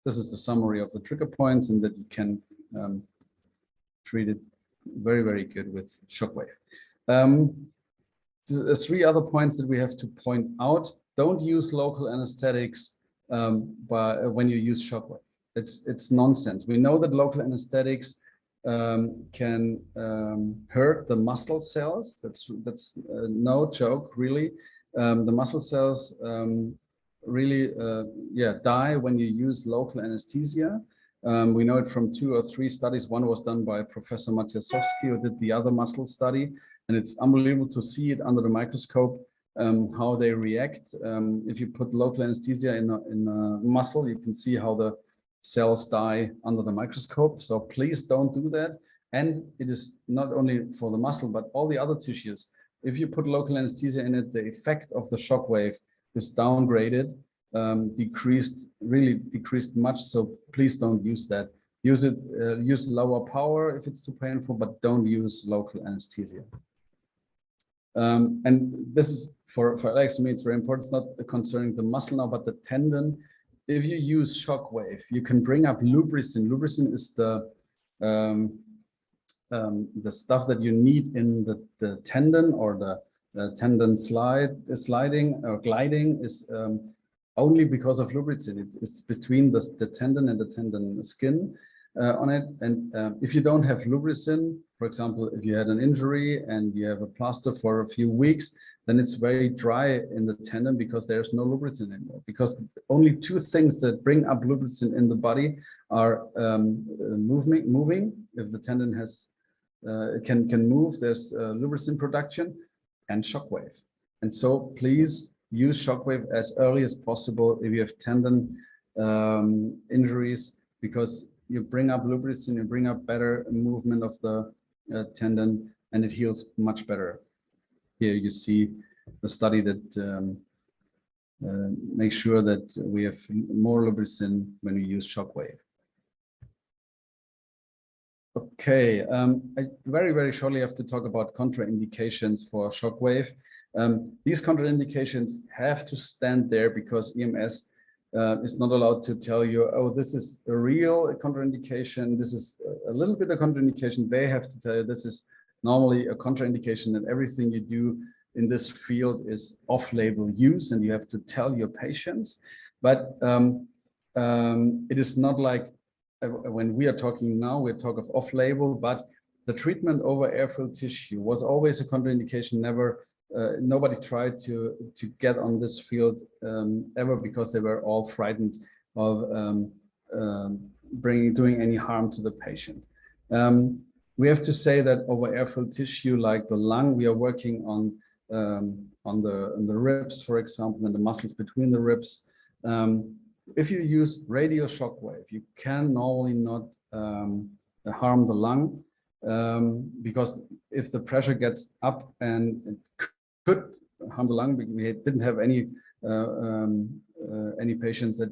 This is the summary of the trigger points, and that you can treat it very, very good with shockwave. The three other points that we have to point out: don't use local anesthetics when you use shockwave. It's nonsense. We know that local anesthetics can hurt the muscle cells. That's no joke, really. The muscle cells really die when you use local anesthesia. We know it from 2 or 3 studies. One was done by Professor Matiasowski, who did the other muscle study, and it's unbelievable to see it under the microscope how they react. If you put local anesthesia in a muscle, you can see how the cells die under the microscope. So please don't do that. And it is not only for the muscle, but all the other tissues. If you put local anesthesia in it, the effect of the shockwave is downgraded, really decreased much. So please don't use that. Use lower power if it's too painful, but don't use local anesthesia. And this is for Alex, to me, it's very important. It's not concerning the muscle now, but the tendon. If you use shockwave, you can bring up lubricin. Lubricin is the stuff that you need in the tendon, or the tendon sliding or gliding is only because of lubricin. It's between the tendon and the tendon skin on it. And if you don't have lubricin, for example, if you had an injury and you have a plaster for a few weeks, then it's very dry in the tendon because there's no lubricin anymore. Because only 2 things that bring up lubricin in the body are moving. If the tendon has can move, there's lubricin production, and shockwave. And so please use shockwave as early as possible if you have tendon injuries, because you bring up lubricin, you bring up better movement of the tendon, and it heals much better. Here you see the study that makes sure that we have more lubricin when we use shockwave. Okay, I very, very shortly have to talk about contraindications for shockwave. These contraindications have to stand there because EMS is not allowed to tell you, oh, this is a real contraindication, this is a little bit of contraindication. They have to tell you this is normally a contraindication, and everything you do in this field is off-label use, and you have to tell your patients. But it is not like when we are talking now, we talk of off-label, but the treatment over air-filled tissue was always a contraindication. Never, nobody tried to get on this field ever, because they were all frightened of doing any harm to the patient. We have to say that over air-filled tissue, like the lung, we are working on the ribs, for example, and the muscles between the ribs. If you use radial shockwave, you can normally not harm the lung, because if the pressure gets up, and it could harm the lung, we didn't have any patients that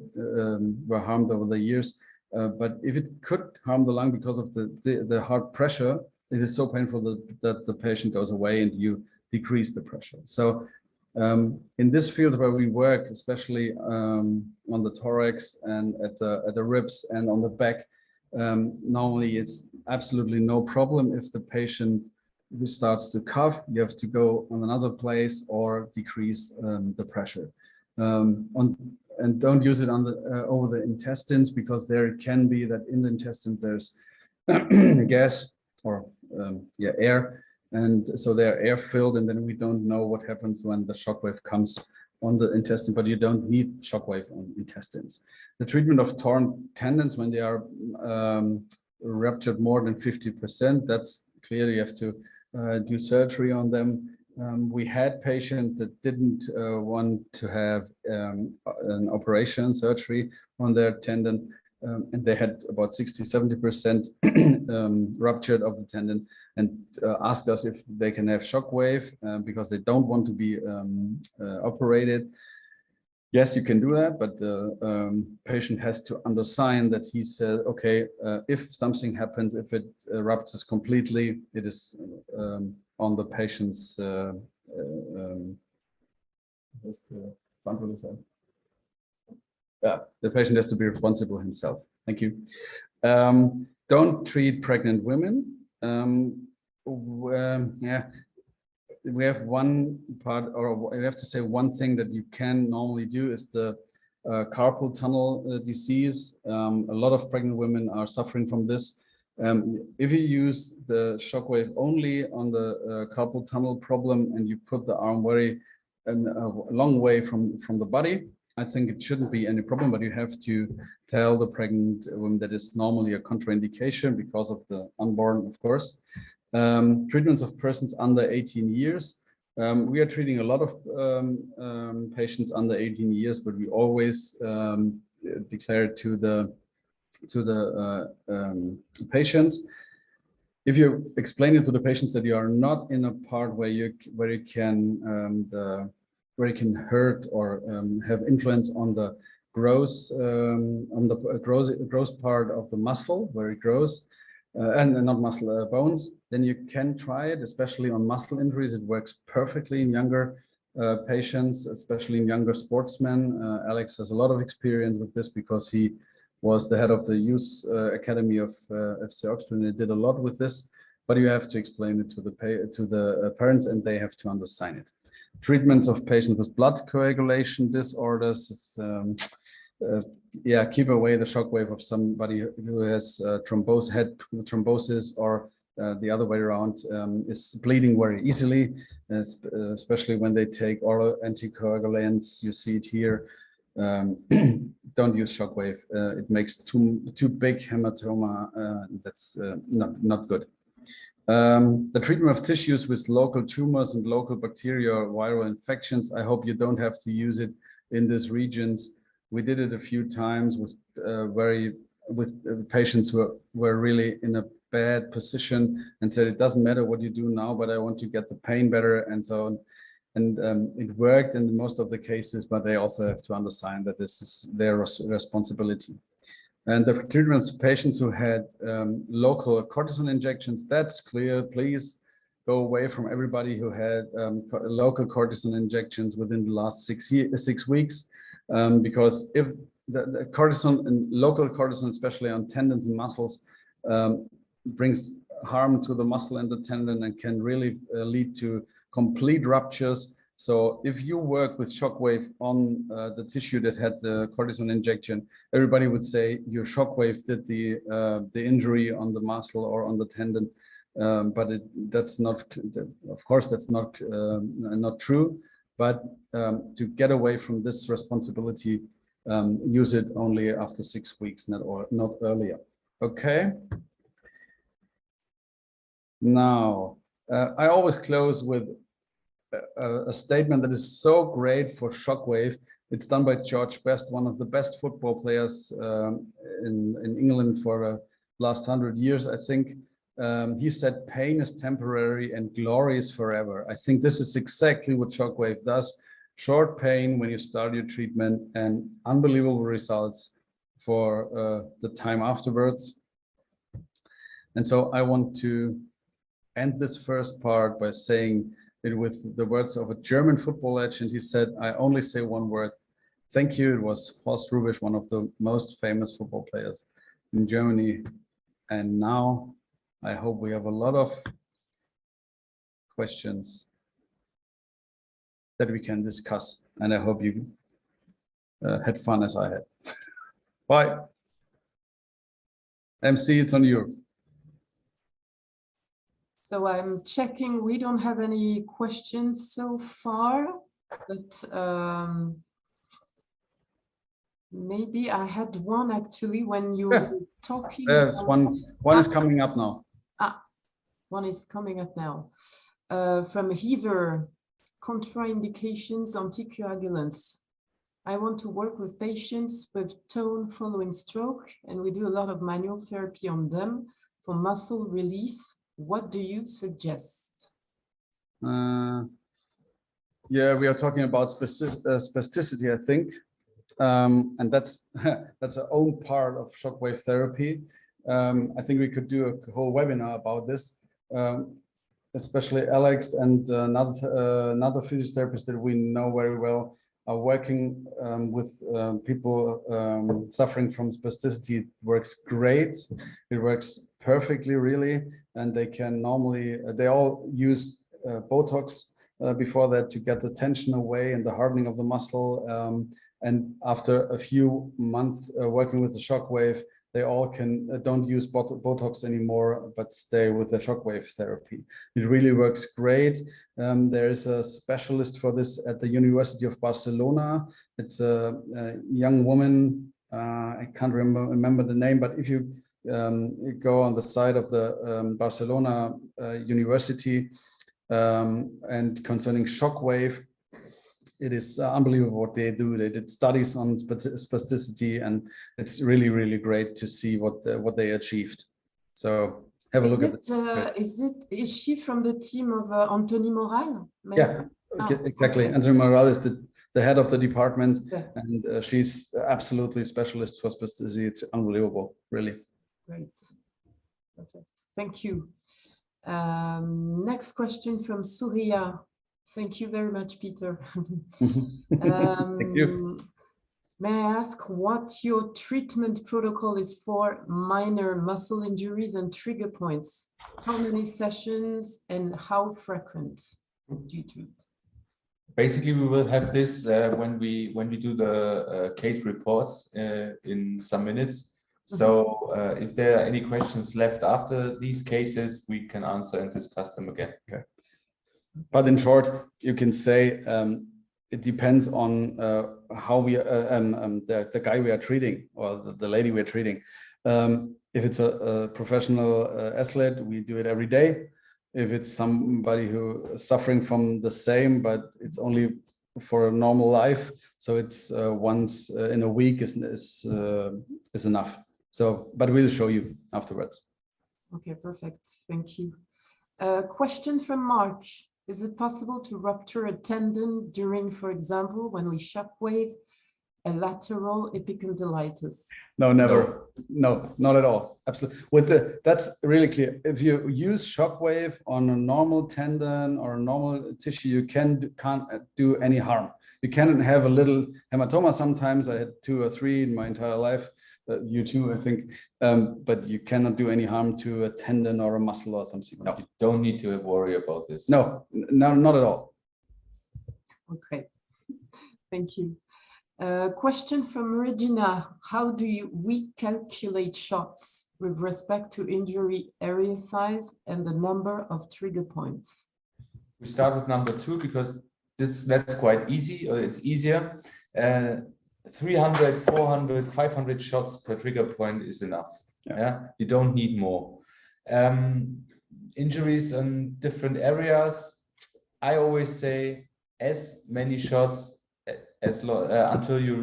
were harmed over the years. But if it could harm the lung because of the hard pressure, it is so painful that the patient goes away and you decrease the pressure. So in this field where we work, especially on the thorax and at the ribs and on the back, normally it's absolutely no problem. If the patient starts to cough, you have to go on another place or decrease the pressure. And don't use it on the over the intestines, because there it can be that in the intestines there's gas or air, and so they're air filled, and then we don't know what happens when the shockwave comes on the intestine, but you don't need shockwave on intestines. The treatment of torn tendons when they are ruptured more than 50%, that's clearly you have to do surgery on them. We had patients that didn't want to have an operation surgery on their tendon, and they had about 60–70% ruptured of the tendon, and asked us if they can have shockwave because they don't want to be operated. Yes, you can do that, but the patient has to undersign that he said, okay, if something happens, if it ruptures completely, it is on the patient's the patient has to be responsible himself. Thank you. Don't treat pregnant women. We have one part, or we have to say one thing that you can normally do is the carpal tunnel disease. A lot of pregnant women are suffering from this. If you use the shockwave only on the carpal tunnel problem and you put the arm a long way from the body, I think it shouldn't be any problem, but you have to tell the pregnant woman that is normally a contraindication because of the unborn, of course. Treatments of persons under 18 years. We are treating a lot of patients under 18 years, but we always declare to the patients, if you explain it to the patients that you are not in a part where you can hurt or have influence on the growth part of the muscle where it grows, and not muscle, bones, then you can try it, especially on muscle injuries. It works perfectly in younger patients, especially in younger sportsmen. Alex has a lot of experience with this because he was the head of the youth academy of FC Oxford, and he did a lot with this, but you have to explain it to the parents, and they have to understand it. Treatments of patients with blood coagulation disorders is, keep away the shockwave of somebody who has thrombosis, or the other way around, is bleeding very easily, especially when they take oral anticoagulants. You see it here. Don't use shockwave. It makes too big hematoma. That's not good. The treatment of tissues with local tumors and local bacterial or viral infections. I hope you don't have to use it in these regions. We did it a few times with patients who were really in a bad position and said, it doesn't matter what you do now, but I want to get the pain better, and so on. And it worked in most of the cases, but they also have to understand that this is their responsibility. And the treatments of patients who had local cortisone injections, that's clear. Please go away from everybody who had local cortisone injections within the last 6 weeks, because if the cortisone and local cortisone, especially on tendons and muscles, brings harm to the muscle and the tendon and can really lead to complete ruptures. So if you work with shockwave on the tissue that had the cortisone injection, everybody would say your shockwave did the injury on the muscle or on the tendon, but that's not, of course, that's not true. But to get away from this responsibility, use it only after 6 weeks, not earlier. Okay. Now, I always close with a statement that is so great for shockwave. It's done by George Best, one of the best football players in England for the last 100 years, I think. He said, pain is temporary and glory is forever. I think this is exactly what shockwave does. Short pain when you start your treatment and unbelievable results for the time afterwards. And so I want to end this first part by saying it with the words of a German football legend. He said, I only say one word, thank you. It was Horst Rubisch, one of the most famous football players in Germany. And now I hope we have a lot of questions that we can discuss. And I hope you had fun as I had. Bye. MC, it's on you. So I'm checking, we don't have any questions so far, but maybe I had one actually when you were talking. There's one is coming up now. One is coming up now. From Heather, contraindications, anticoagulants. I want to work with patients with tone following stroke, and we do a lot of manual therapy on them for muscle release. What do you suggest? Yeah, we are talking about spasticity, I think. And that's our own part of shockwave therapy. I think we could do a whole webinar about this, especially Alex and another physiotherapist that we know very well are working with people suffering from spasticity. It works great. It works perfectly, really. And they can normally, they all use Botox before that to get the tension away and the hardening of the muscle. And after a few months working with the shockwave, they all don't use Botox anymore, but stay with the shockwave therapy. It really works great. There is a specialist for this at the University of Barcelona. It's a young woman. I can't remember the name, but if you go on the site of the Barcelona University and concerning shockwave, it is unbelievable what they do. They did studies on spasticity, and it's really, really great to see what they achieved. So have a look at it. Is she from the team of Anthony Moral? Maybe? Yeah, exactly. Okay. Anthony Moral is the head of the department, yeah. And she's absolutely specialist for spasticity. It's unbelievable, really. Great, perfect. Thank you. Next question from Surya. Thank you very much, Peter. Thank you. May I ask what your treatment protocol is for minor muscle injuries and trigger points? How many sessions and how frequent do you treat? Basically, we will have this when we do the case reports in some minutes. So if there are any questions left after these cases, we can answer and discuss them again. Okay. But in short, you can say it depends on how we the guy we are treating or the lady we are treating. If it's a professional athlete, we do it every day. If it's somebody who is suffering from the same, but it's only for a normal life, so it's once in a week is enough. So, but we'll show you afterwards. Okay, perfect. Thank you. Question from Mark. Is it possible to rupture a tendon during, for example, when we shockwave a lateral epicondylitis? No, never. No, not at all. Absolutely. That's really clear. If you use shockwave on a normal tendon or a normal tissue, you can't do any harm. You can have a little hematoma sometimes. I had 2 or 3 in my entire life. You too, I think. But you cannot do any harm to a tendon or a muscle or something. No. You don't need to worry about this. No, not at all. Okay. Thank you. Question from Regina. How do we calculate shots with respect to injury area size and the number of trigger points? We start with number 2 because that's quite easy, or it's easier. 300, 400, 500 shots per trigger point is enough. Yeah, you don't need more. Injuries in different areas, I always say as many shots until you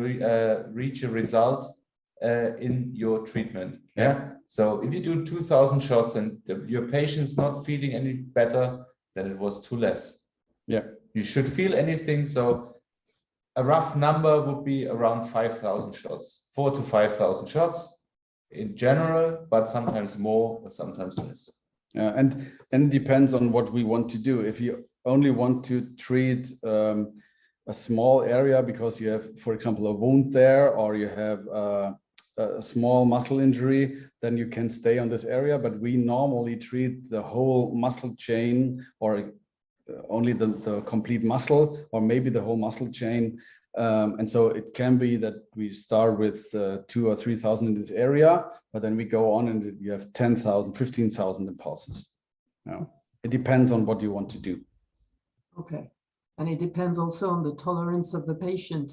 reach a result in your treatment. Yeah. So if you do 2,000 shots and your patient's not feeling any better, then it was too less. Yeah. You should feel anything. So a rough number would be around 5,000 shots, 4 to 5,000 shots in general, but sometimes more or sometimes less. And it depends on what we want to do. If you only want to treat a small area because you have, for example, a wound there, or you have a small muscle injury, then you can stay on this area. But we normally treat the whole muscle chain, or only the complete muscle, or maybe the whole muscle chain. And so it can be that we start with 2,000 or 3,000 in this area, but then we go on and you have 10,000, 15,000 impulses. It depends on what you want to do. Okay. And it depends also on the tolerance of the patient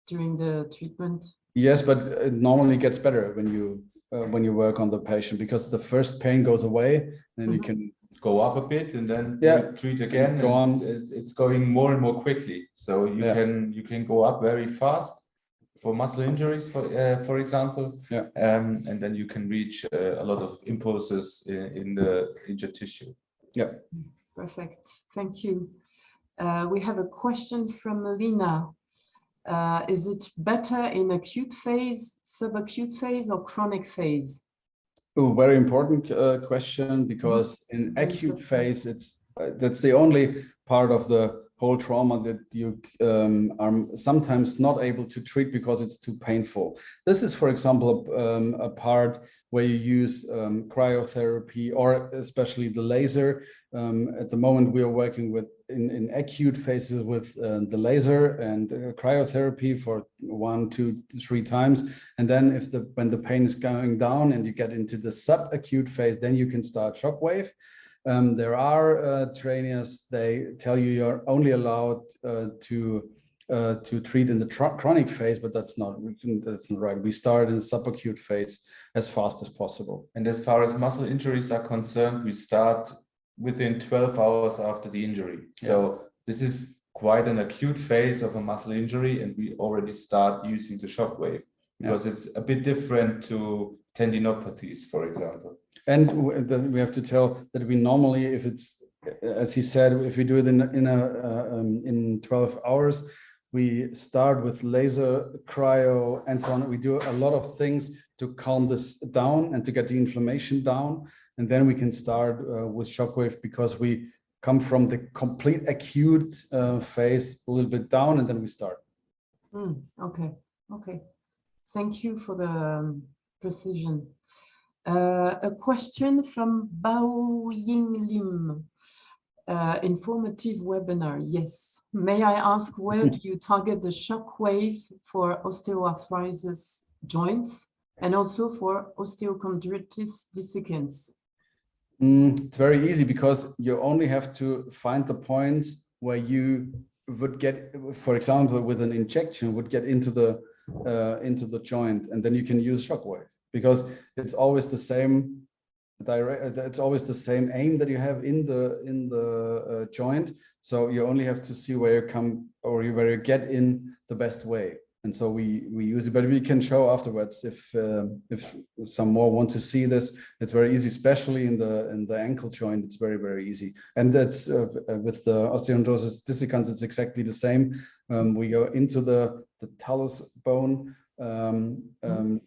during the treatment. Yes, but it normally gets better when you work on the patient, because the first pain goes away, then you can go up a bit and then treat again. Go on. It's going more and more quickly. So you can go up very fast for muscle injuries, for example. And then you can reach a lot of impulses in the injured tissue. Yeah. Perfect. Thank you. We have a question from Lina. Is it better in acute phase, subacute phase, or chronic phase? Oh, very important question, because in acute phase, that's the only part of the whole trauma that you are sometimes not able to treat because it's too painful. This is, for example, a part where you use cryotherapy, or especially the laser. At the moment, we are working with in acute phases with the laser and cryotherapy for 1, 2, 3 times. And then when the pain is going down and you get into the subacute phase, then you can start shockwave. There are trainers, they tell you you're only allowed to treat in the chronic phase, but that's not right. We start in the subacute phase as fast as possible. And as far as muscle injuries are concerned, we start within 12 hours after the injury. So this is quite an acute phase of a muscle injury, and we already start using the shockwave because it's a bit different to tendinopathies, for example. And we have to tell that we normally, if it's, as he said, if we do it in 12 hours, we start with laser, cryo, and so on. We do a lot of things to calm this down and to get the inflammation down. And then we can start with shockwave, because we come from the complete acute phase a little bit down, and then we start. Okay. Thank you for the precision. A question from Bao Ying Lim. Informative webinar. Yes. May I ask, where do you target the shock waves for osteoarthritis joints and also for osteochondritis dissecans? It's very easy, because you only have to find the points where you would get, for example, with an injection, would get into the joint, and then you can use shockwave, because it's always the same it's always the same aim that you have in the joint. So you only have to see where you come, or where you get in the best way. And so we use it, but we can show afterwards if some more want to see this. It's very easy, especially in the ankle joint. It's very, very easy. And that's with the osteochondrosis dissecans, it's exactly the same. We go into the talus bone,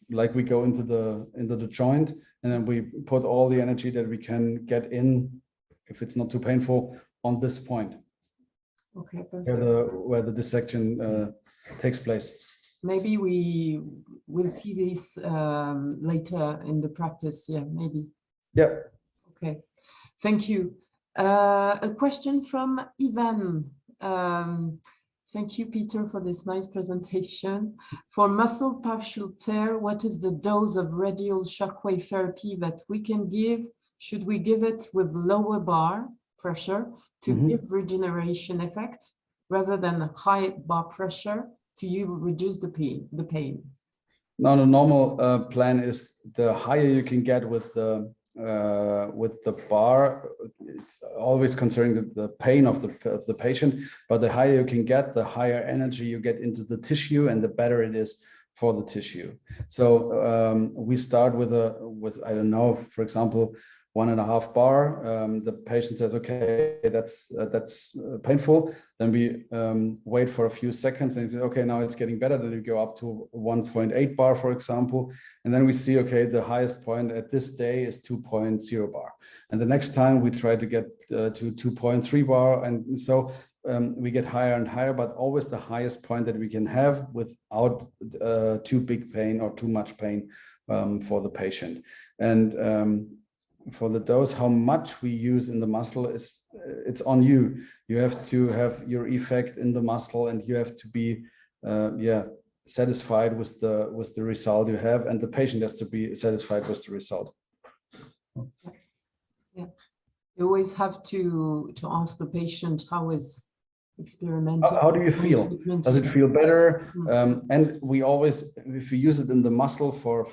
like we go into the joint, and then we put all the energy that we can get in, if it's not too painful, on this point. Okay, perfect. Where the dissection takes place. Maybe we will see this later in the practice. Yeah, maybe. Yeah. Okay, thank you. A question from Ivan. Thank you, Peter, for this nice presentation. For muscle partial tear, what is the dose of radial shockwave therapy that we can give? Should we give it with lower bar pressure to give regeneration effect, rather than high bar pressure to reduce the pain? No, the normal plan is the higher you can get with the bar. It's always concerning the pain of the patient, but the higher you can get, the higher energy you get into the tissue, and the better it is for the tissue. So we start with I don't know, for example, 1.5 bar. The patient says, okay, that's painful. Then we wait for a few seconds and he says, okay, now it's getting better. Then we go up to 1.8 bar, for example. And then we see, okay, the highest point at this day is 2.0 bar. And the next time we try to get to 2.3 bar. And so we get higher and higher, but always the highest point that we can have without too big pain or too much pain for the patient. And for the dose, how much we use in the muscle it's on you. You have to have your effect in the muscle, and you have to be satisfied with the result you have, and the patient has to be satisfied with the result. Yeah, you always have to ask the patient how is experimental. How do you feel? Does it feel better? And we always, if we use it in the muscle for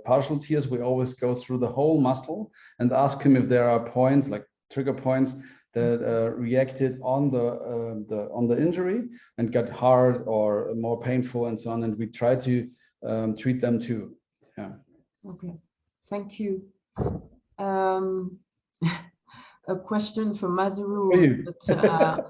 partial tears, we always go through the whole muscle and ask him if there are points, like trigger points, that reacted on the injury and got hard or more painful and so on. And we try to treat them too. Yeah. Okay. Thank you. A question from Masaru that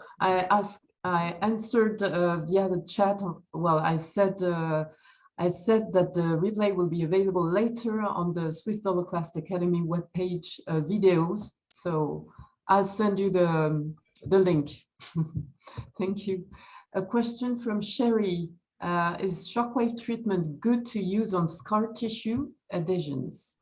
I answered via the chat. Well, I said that the replay will be available later on the Swiss Dollar Class Academy webpage videos. So I'll send you the link. Thank you. A question from Sherry. Is shockwave treatment good to use on scar tissue adhesions?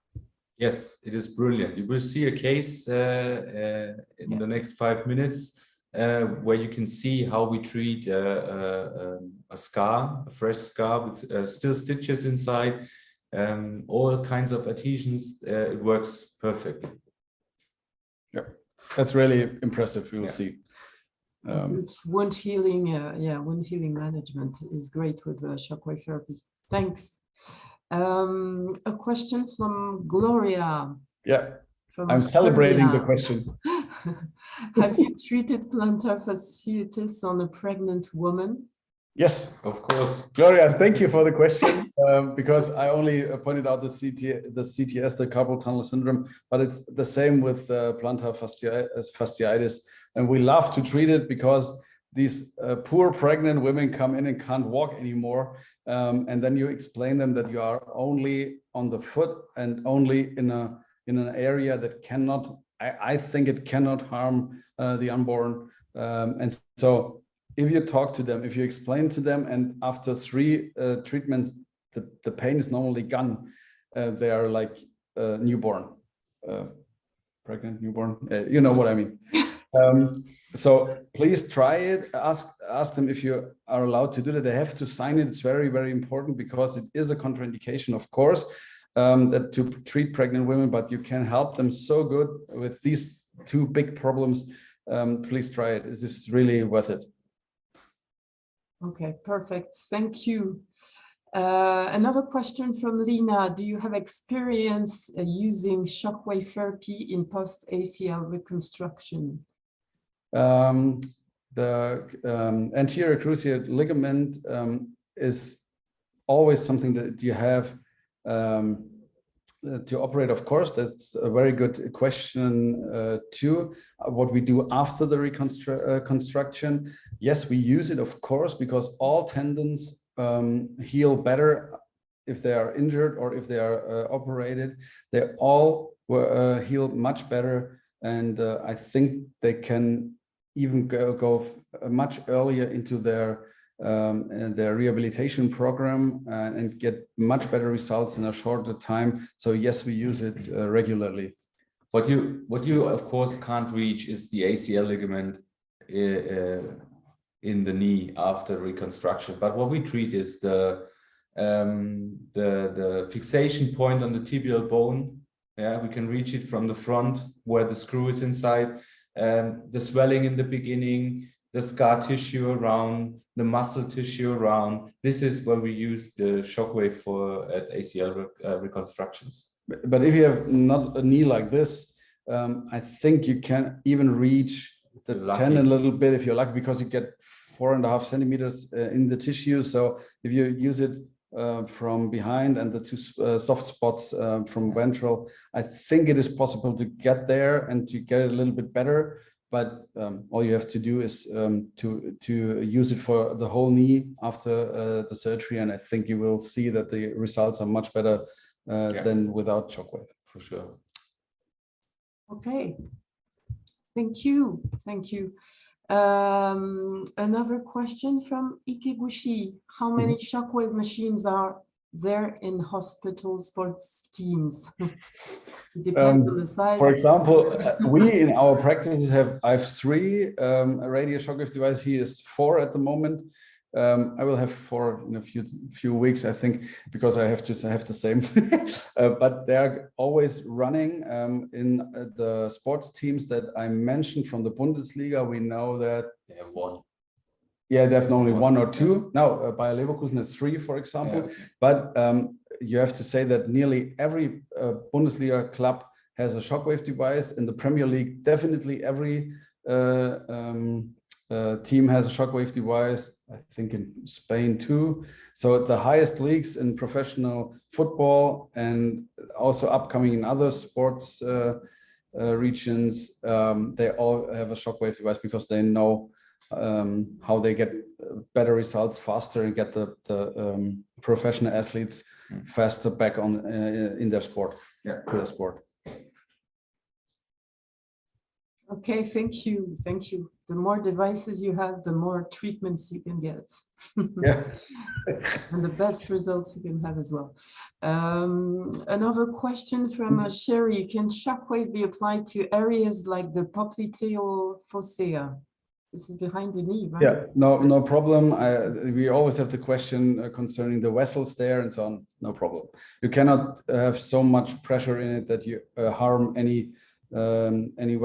Yes, it is brilliant. You will see a case in the next 5 minutes where you can see how we treat a scar, a fresh scar with still stitches inside, all kinds of adhesions. It works perfectly. Yeah, that's really impressive. You will see. Wound healing, wound healing management is great with shockwave therapy. Thanks. A question from Gloria. Yeah, I'm Australia. celebrating the question. Have you treated plantar fasciitis on a pregnant woman? Yes, of course. Gloria, thank you for the question, because I only pointed out the CTS, the carpal tunnel syndrome, but it's the same with plantar fasciitis. And we love to treat it because these poor pregnant women come in and can't walk anymore. And then you explain them that you are only on the foot and only in an area that cannot, I think it cannot harm the unborn. And so if you talk to them, if you explain to them, and after 3 treatments, the pain is normally gone. They are like newborn, pregnant newborn, you know what I mean. So please try it. Ask them if you are allowed to do that. They have to sign it. It's very, very important because it is a contraindication, of course, that to treat pregnant women, but you can help them so good with these 2 big problems. Please try it. This is really worth it. Okay, perfect. Thank you. Another question from Lina. Do you have experience using shockwave therapy in post-ACL reconstruction? The anterior cruciate ligament is always something that you have to operate. Of course, that's a very good question too. What we do after the reconstruction? Yes, we use it, of course, because all tendons heal better if they are injured or if they are operated. They all heal much better, and I think they can even go much earlier into their rehabilitation program and get much better results in a shorter time. So yes, we use it regularly. What you of course can't reach is the ACL ligament in the knee after reconstruction. But what we treat is the fixation point on the tibial bone. Yeah, we can reach it from the front where the screw is inside. The swelling in the beginning, the scar tissue around, the muscle tissue around. This is where we use the shockwave for at ACL reconstructions. But if you have not a knee like this, I think you can even reach the tendon a little bit if you're lucky, because you get 4.5 centimeters in the tissue. So if you use it from behind and the two soft spots from ventral. I think it is possible to get there and to get it a little bit better, but all you have to do is to use it for the whole knee after the surgery, and I think you will see that the results are much better than without shockwave, for sure. Okay, thank you, thank you. Another question from Ikiguchi. How many shockwave machines are there in hospital sports teams? Depends on the size. For example, we in our practices I have 3 radio shockwave devices. He is 4 at the moment. I will have 4 in a few weeks, I think, because I have the same. But they're always running in the sports teams that I mentioned from the Bundesliga. We know that They have 1. Yeah, they have only 1 or 2. Now, Bayer Leverkusen has 3, for example. Yeah. But you have to say that nearly every Bundesliga club has a shockwave device. In the Premier League, definitely every team has a shockwave device. I think in Spain too. So the highest leagues in professional football and also upcoming in other sports regions, they all have a shockwave device because they know how they get better results faster and get the professional athletes faster back on in their sport, to their sport. Okay, thank you, thank you. The more devices you have, the more treatments you can get. Yeah. And the best results you can have as well. Another question from Sherry. Can shockwave be applied to areas like the popliteal fossa? This is behind the knee, right? Yeah, no problem. We always have the question concerning the vessels there and so on. No problem. You cannot have so much pressure in it that you harm any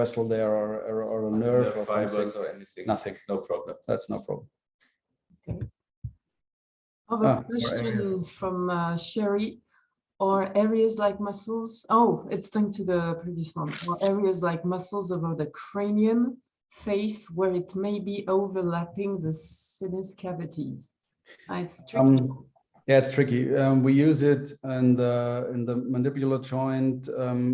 vessel there or a nerve or fibers or anything. Nothing. No problem. That's no problem. Okay. Other question from Sherry. Or areas like muscles? Oh, it's linked to the previous one. Or areas like muscles over the cranium, face, where it may be overlapping the sinus cavities. It's tricky. Yeah, it's tricky. We use it in the mandibular joint.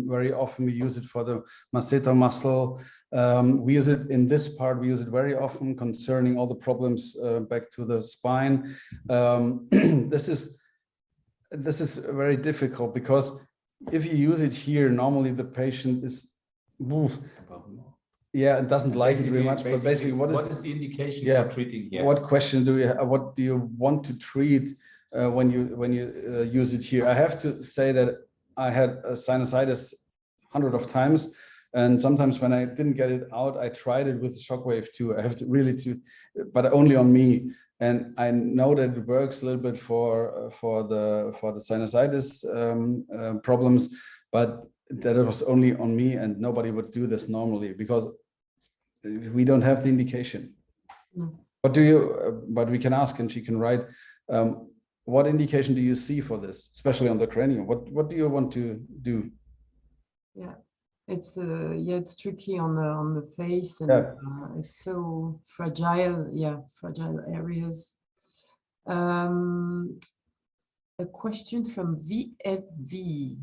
Very often we use it for the masseter muscle. We use it in this part. We use it very often concerning all the problems back to the spine. This is very difficult because if you use it here, normally the patient is, yeah, it doesn't like it very much. But basically, what is the indication for treating here? What question do you have? What do you want to treat when you use it here? I have to say that I had a sinusitis hundreds of times, and sometimes when I didn't get it out, I tried it with shockwave too. I have to really but only on me. And I know that it works a little bit for the sinusitis problems, but that it was only on me, and nobody would do this normally because we don't have the indication. But but we can ask, and she can write. What indication do you see for this, especially on the cranium? What do you want to do? Yeah. It's tricky on the face, and it's so fragile. Yeah, fragile areas. A question from VFV.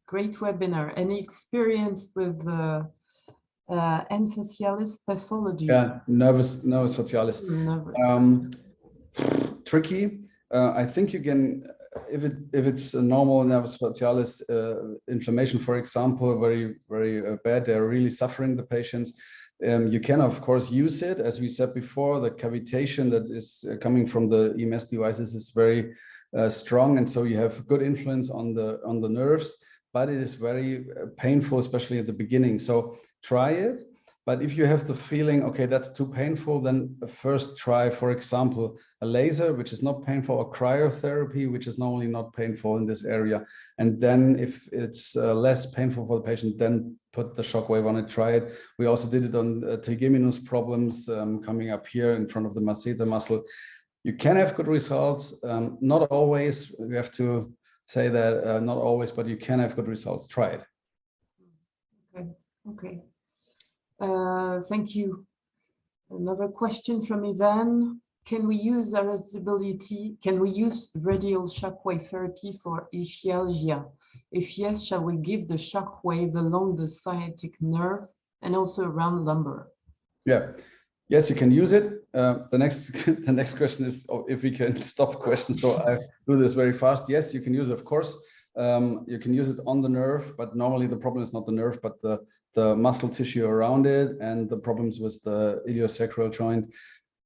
Great webinar. Any experience with N facialis pathology? Yeah, nervus facialis. Tricky. I think you can. If it's a normal nervus facialis inflammation, for example, very, very bad, they're really suffering, the patients. You can, of course, use it. As we said before, the cavitation that is coming from the EMS devices is very strong. And so you have good influence on the nerves, but it is very painful, especially at the beginning. So try it. But if you have the feeling, okay, that's too painful, then first try, for example, a laser, which is not painful, or cryotherapy, which is normally not painful in this area. And then if it's less painful for the patient, then put the shockwave on it, try it. We also did it on trigeminus problems coming up here in front of the masseter muscle. You can have good results. Not always, we have to say that, not always, but you can have good results. Try it. Okay. Thank you. Another question from Ivan. can we use RSWT? Can we use radial shockwave therapy for ischialgia? If yes, shall we give the shockwave along the sciatic nerve and also around lumbar? Yeah. Yes, you can use it. The next question is if we can stop questions. So I do this very fast. Yes, you can use it, of course. You can use it on the nerve, but normally the problem is not the nerve, but the muscle tissue around it and the problems with the iliosacral joint.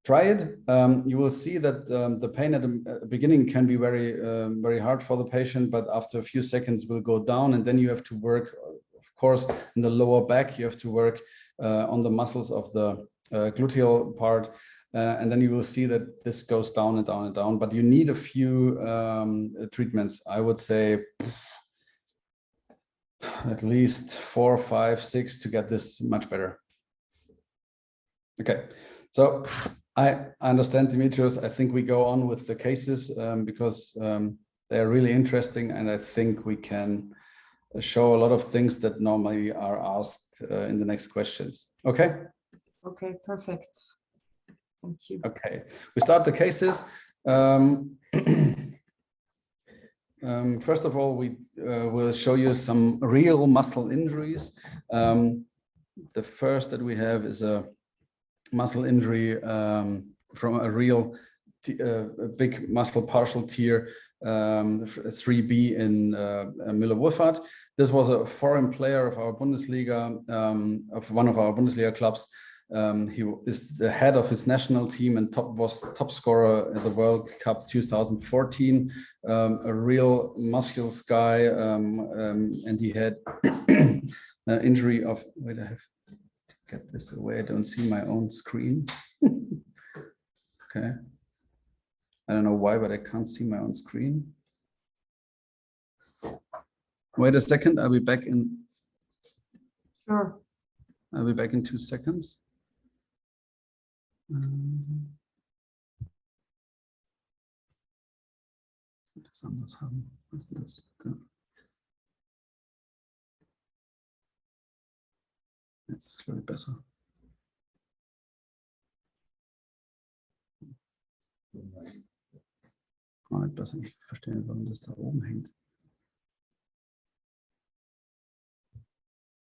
Try it. You will see that the pain at the beginning can be very hard for the patient, but after a few seconds will go down, and then you have to work, of course, in the lower back. You have to work on the muscles of the gluteal part, and then you will see that this goes down and down and down. But you need a few treatments. I would say at least 4, 5, 6 to get this much better. Okay, so I understand, Dimitrios. I think we go on with the cases because they're really interesting, and I think we can show a lot of things that normally are asked in the next questions. Okay? Okay, perfect. Thank you. Okay, we start the cases. First of all, we will show you some real muscle injuries. The first that we have is a muscle injury from a real big muscle partial tear, 3B in Müller-Wohlfahrt. This was a foreign player of our Bundesliga, of one of our Bundesliga clubs. He is the head of his national team and was top scorer at the World Cup 2014. A real musculous guy, and he had an injury of. Wait, I have to get this away. I don't see my own screen. Okay. I don't know why, but I can't see my own screen. Wait a second. I'll be back in. Sure. I'll be back in 2 seconds. Das anders haben. Was ist das? Jetzt ist es, glaube ich, besser. Nicht besser. Ich verstehe, warum das da oben hängt.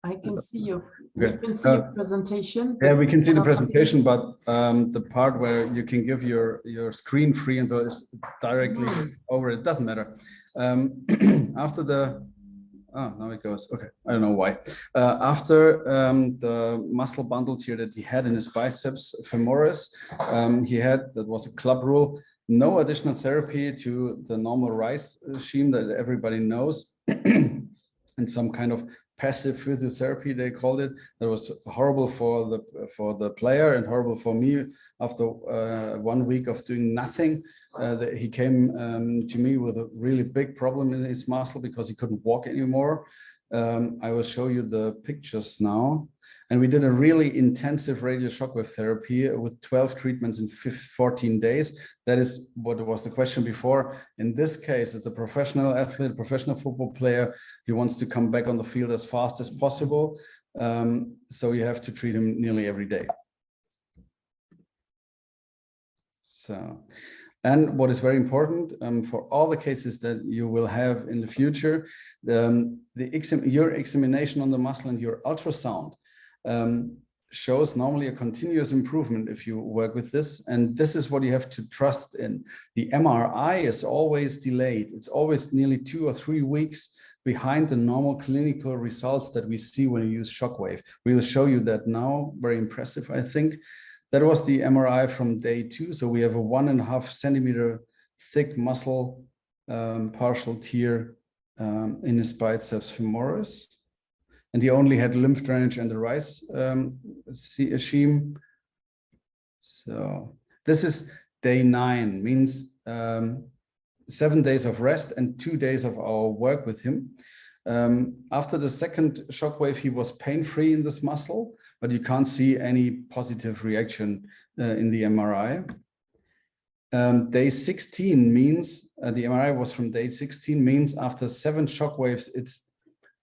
I can see you. Okay. We can see your presentation. Yeah, we can see the presentation, but the part where you can give your screen free and so is directly over. It doesn't matter. After the now it goes. Okay, I don't know why. After the muscle bundle tear that he had in his biceps femoris, he had, that was a club rule, no additional therapy to the normal RICE regime that everybody knows, and some kind of passive physiotherapy, they called it. That was horrible for the player and horrible for me. After 1 week of doing nothing, he came to me with a really big problem in his muscle because he couldn't walk anymore. I will show you the pictures now. And we did a really intensive radial shockwave therapy with 12 treatments in 14 days. That is what was the question before. In this case, it's a professional athlete, a professional football player. He wants to come back on the field as fast as possible. So you have to treat him nearly every day. So, and what is very important for all the cases that you will have in the future, your examination on the muscle and your ultrasound shows normally a continuous improvement if you work with this. And this is what you have to trust in. The MRI is always delayed. It's always nearly 2 or 3 weeks behind the normal clinical results that we see when you use shockwave. We will show you that now. Very impressive, I think. That was the MRI from day 2. So we have a 1.5 centimeter thick muscle partial tear in his biceps femoris. And he only had lymph drainage and the RICE scheme. So this is day 9, means 7 days of rest and 2 days of our work with him. After the second shockwave, he was pain-free in this muscle, but you can't see any positive reaction in the MRI. Day 16 means, the MRI was from day 16, means after 7 shockwaves, it's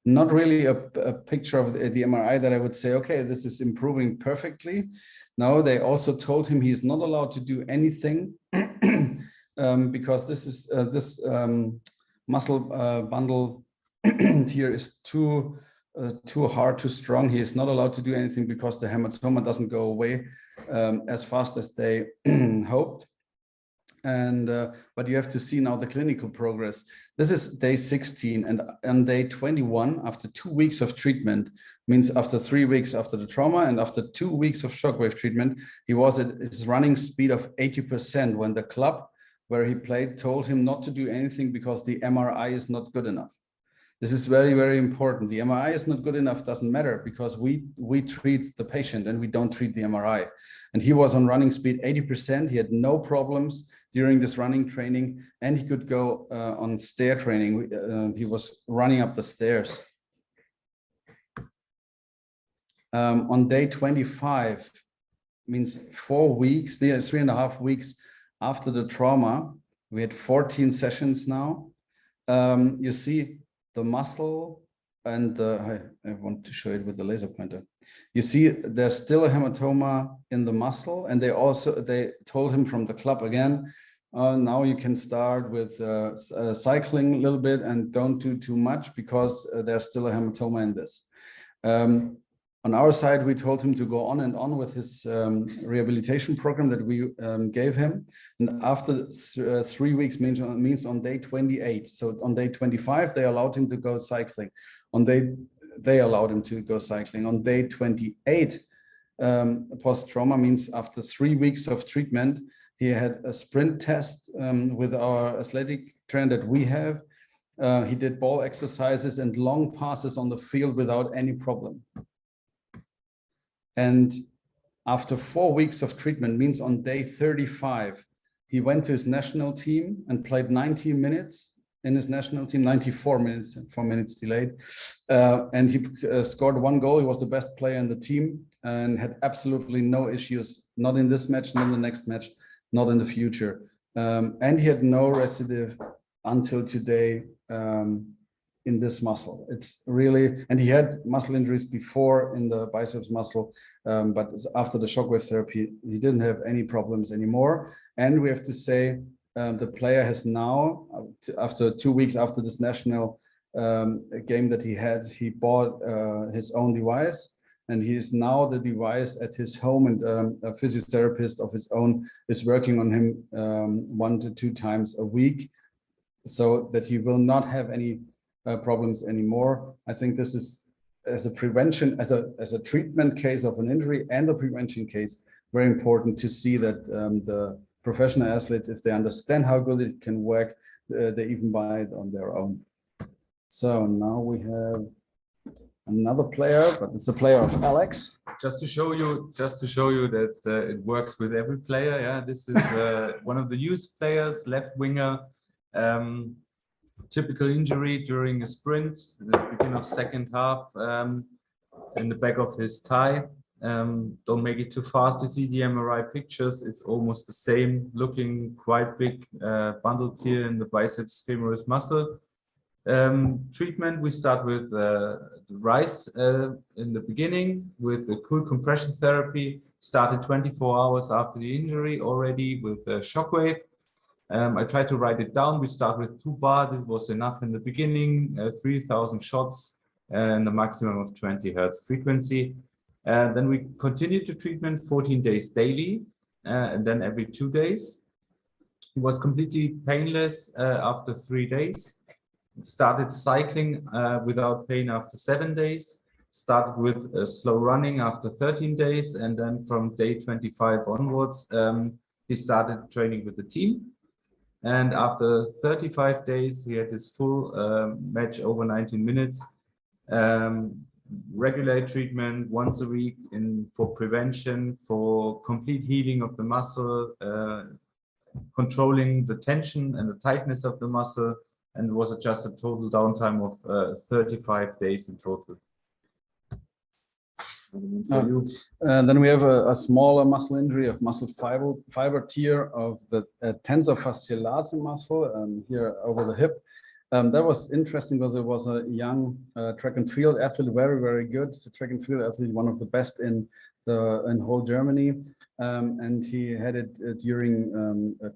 not really a picture of the MRI that I would say, okay, this is improving perfectly. No, they also told him he's not allowed to do anything because this is muscle bundle here is too hard, too strong. He is not allowed to do anything because the hematoma doesn't go away as fast as they hoped. And but you have to see now the clinical progress. This is day 16, and on day 21, after 2 weeks of treatment, means after 3 weeks after the trauma and after 2 weeks of shockwave treatment, he was at his running speed of 80% when the club where he played told him not to do anything because the MRI is not good enough. This is very, very important. The MRI is not good enough, doesn't matter, because we treat the patient and we don't treat the MRI. And he was on running speed 80%. He had no problems during this running training, and he could go on stair training. He was running up the stairs. On day 25, means 4 weeks, 3.5 weeks after the trauma, we had 14 sessions now. You see the muscle and I want to show it with the laser pointer. You see there's still a hematoma in the muscle, and they told him from the club again, now you can start with cycling a little bit and don't do too much because there's still a hematoma in this. On our side, we told him to go on and on with his rehabilitation program that we gave him. And after 3 weeks means on day 28. So on day 25, they allowed him to go cycling. They allowed him to go cycling. On day 28, post-trauma means after 3 weeks of treatment, he had a sprint test with our athletic trainer that we have. He did ball exercises and long passes on the field without any problem. And after 4 weeks of treatment, means on day 35, he went to his national team and played 90 minutes in his national team, 94 minutes, 4 minutes delayed. And he scored 1 goal. He was the best player in the team and had absolutely no issues, not in this match, not in the next match, not in the future. And he had no recidivation until today in this muscle. It's really, and he had muscle injuries before in the biceps muscle, but after the shockwave therapy, he didn't have any problems anymore. And we have to say, the player has now, after 2 weeks after this national game that he had, he bought his own device, and he is now the device at his home, and a physiotherapist of his own is working on him 1 to 2 times a week, so that he will not have any problems anymore. I think this is, as a prevention, as a treatment case of an injury and a prevention case, very important to see that the professional athletes, if they understand how good it can work, they even buy it on their own. So now we have another player, but it's a player of Alex. Just to show you that it works with every player. Yeah, this is one of the youth players, left winger. Typical injury during a sprint, at the beginning of second half, in the back of his thigh. Don't make it too fast. You see the MRI pictures. It's almost the same, looking quite big, bundled here in the biceps femoris muscle. Treatment, we start with the rise in the beginning with the cool compression therapy. Started 24 hours after the injury already with shockwave. I tried to write it down. We start with 2 bar. This was enough in the beginning, 3,000 shots and a maximum of 20 hertz frequency. Then we continued the treatment 14 days daily, and then every 2 days. It was completely painless after 3 days. Started cycling without pain after 7 days. Started with slow running after 13 days. And then from day 25 onwards, he started training with the team. And after 35 days, he had his full match over 19 minutes. Regular treatment once a week for prevention, for complete healing of the muscle, controlling the tension and the tightness of the muscle, and it was just a total downtime of 35 days in total. Then we have a smaller muscle injury of muscle fiber tear of the tensor fasciolata muscle here over the hip. That was interesting because it was a young track and field athlete, very, very good track and field athlete, one of the best in whole Germany. And he had it during a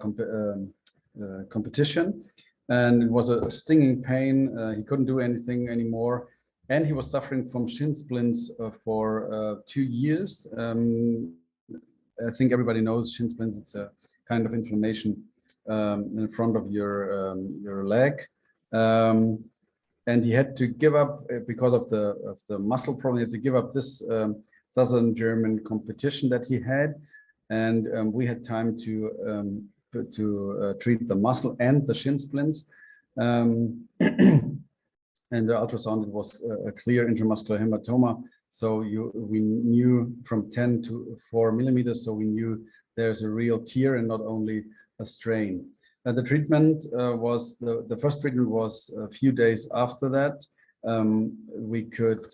competition, and it was a stinging pain. He couldn't do anything anymore, and he was suffering from shin splints for 2 years. I think everybody knows shin splints. It's a kind of inflammation in front of your leg. And he had to give up because of the muscle problem. He had to give up this southern German competition that he had, and we had time to treat the muscle and the shin splints. And the ultrasound, it was a clear intramuscular hematoma. So we knew from 10 to 4 millimeters. So we knew there's a real tear and not only a strain. The treatment was the first treatment was a few days after that. We could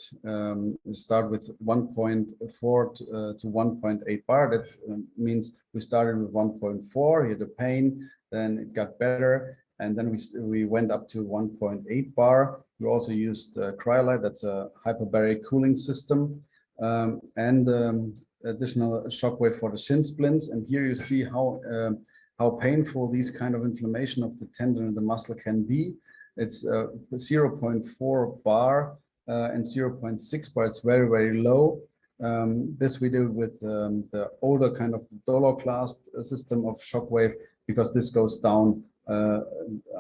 start with 1.4 to 1.8 bar. That means we started with 1.4. He had a pain, then it got better, and then we went up to 1.8 bar. We also used cryolite. That's a hyperbaric cooling system, and additional shockwave for the shin splints. And here you see how painful these kind of inflammation of the tendon and the muscle can be. It's 0.4 bar and 0.6 bar. It's very, very low. This we do with the older kind of dollar class system of shockwave, because this goes down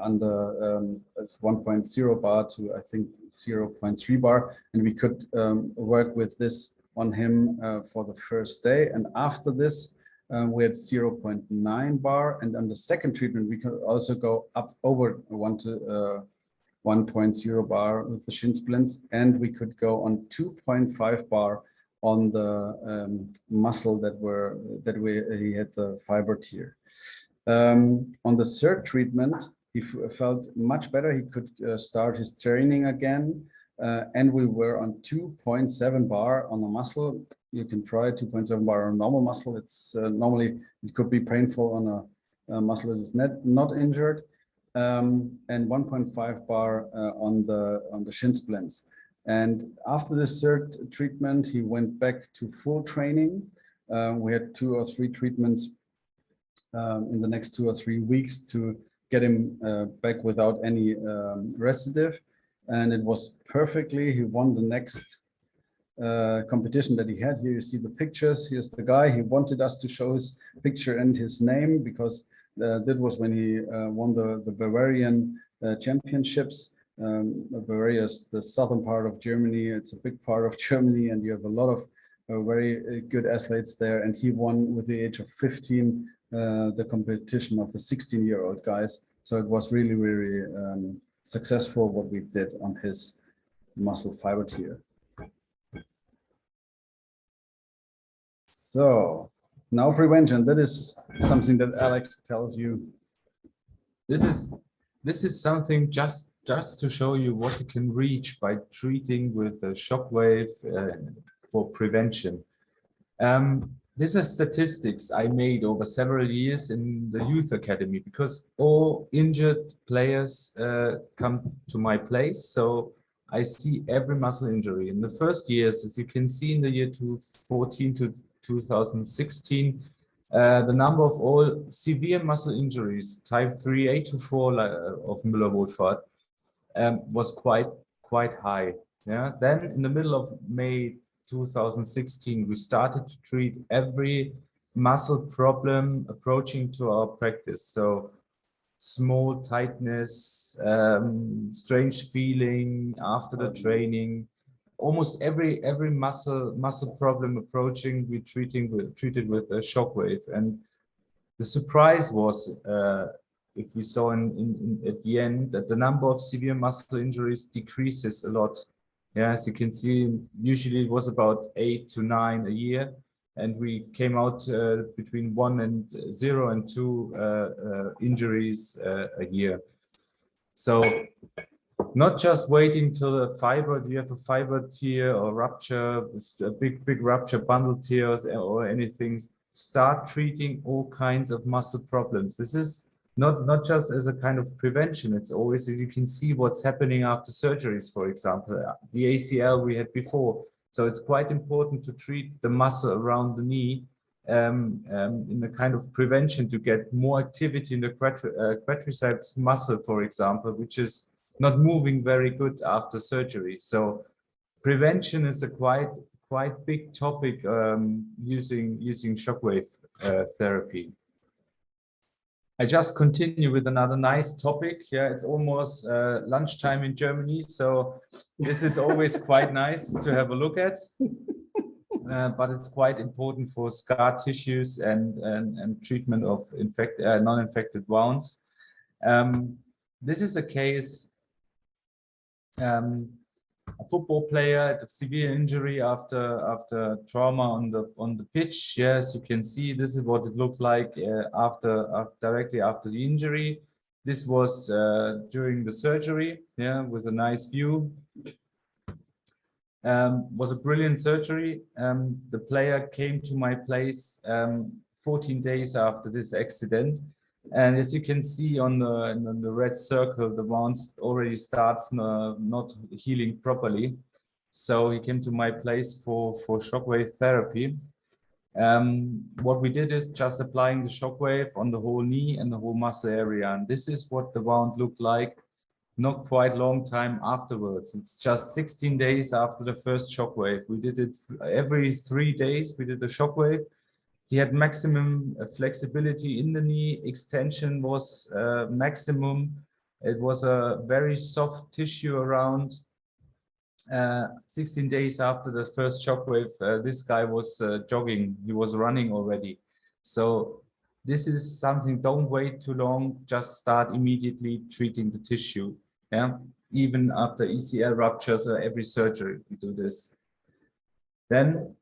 under it's 1.0 bar to I think 0.3 bar, and we could work with this on him for the first day. And after this, we had 0.9 bar, and on the second treatment we could also go up over 1.0 bar with the shin splints, and we could go on 2.5 bar on the muscle that he had the fiber tear. On the third treatment, he felt much better. He could start his training again, and we were on 2.7 bar on the muscle. You can try 2.7 bar on normal muscle. It's normally it could be painful on a muscle that is not injured, and 1.5 bar on the shin splints. And after this third treatment, he went back to full training. We had 2 or 3 treatments in the next 2 or 3 weeks to get him back without any recidive, and it was perfectly. He won the next competition that he had. Here you see the pictures. Here's the guy. He wanted us to show his picture and his name, because that was when he won the Bavarian championships. Bavaria is the southern part of Germany. It's a big part of Germany, and you have a lot of very good athletes there. And he won with the age of 15 the competition of the 16-year-old guys. So it was really, really successful what we did on his muscle fiber tear. So now prevention, that is something that Alex tells you. This is something just to show you what you can reach by treating with a shockwave for prevention. These are statistics I made over several years in the youth academy, because all injured players come to my place. So I see every muscle injury. In the first years, as you can see in the year 2014 to 2016, the number of all severe muscle injuries, type 3A to 4 of Müller-Wohlfahrt, was quite high. Yeah. Then in the middle of May 2016, we started to treat every muscle problem approaching to our practice. So small tightness, strange feeling after the training, almost every muscle problem approaching, we treated with a shockwave. And the surprise was, if we saw at the end, that the number of severe muscle injuries decreases a lot. Yeah, as you can see, usually it was about 8 to 9 a year, and we came out between 1 and 0 and 2 injuries a year. So not just waiting till the fiber, do you have a fiber tear or rupture, a big rupture, bundle tears or anything. Start treating all kinds of muscle problems. This is not just as a kind of prevention. It's always, you can see what's happening after surgeries, for example, the ACL we had before. So it's quite important to treat the muscle around the knee in a kind of prevention to get more activity in the quadriceps muscle, for example, which is not moving very good after surgery. So prevention is a quite big topic using shockwave therapy. I just continue with another nice topic. Yeah, it's almost lunchtime in Germany, so this is always quite nice to have a look at. But it's quite important for scar tissues and treatment of non-infected wounds. This is a case, a football player had a severe injury after trauma on the pitch. Yes, you can see this is what it looked like directly after the injury. This was during the surgery, yeah, with a nice view. Was a brilliant surgery. The player came to my place 14 days after this accident. And as you can see on the red circle, the wound already starts not healing properly. So he came to my place for shockwave therapy. What we did is just applying the shockwave on the whole knee and the whole muscle area. And this is what the wound looked like not quite long time afterwards. It's just 16 days after the first shockwave. We did it every 3 days. We did the shockwave. He had maximum flexibility in the knee. Extension was maximum. It was a very soft tissue around. 16 days after the first shockwave, this guy was jogging. He was running already. So this is something, don't wait too long. Just start immediately treating the tissue. Yeah, even after ECL ruptures or every surgery, we do this. Then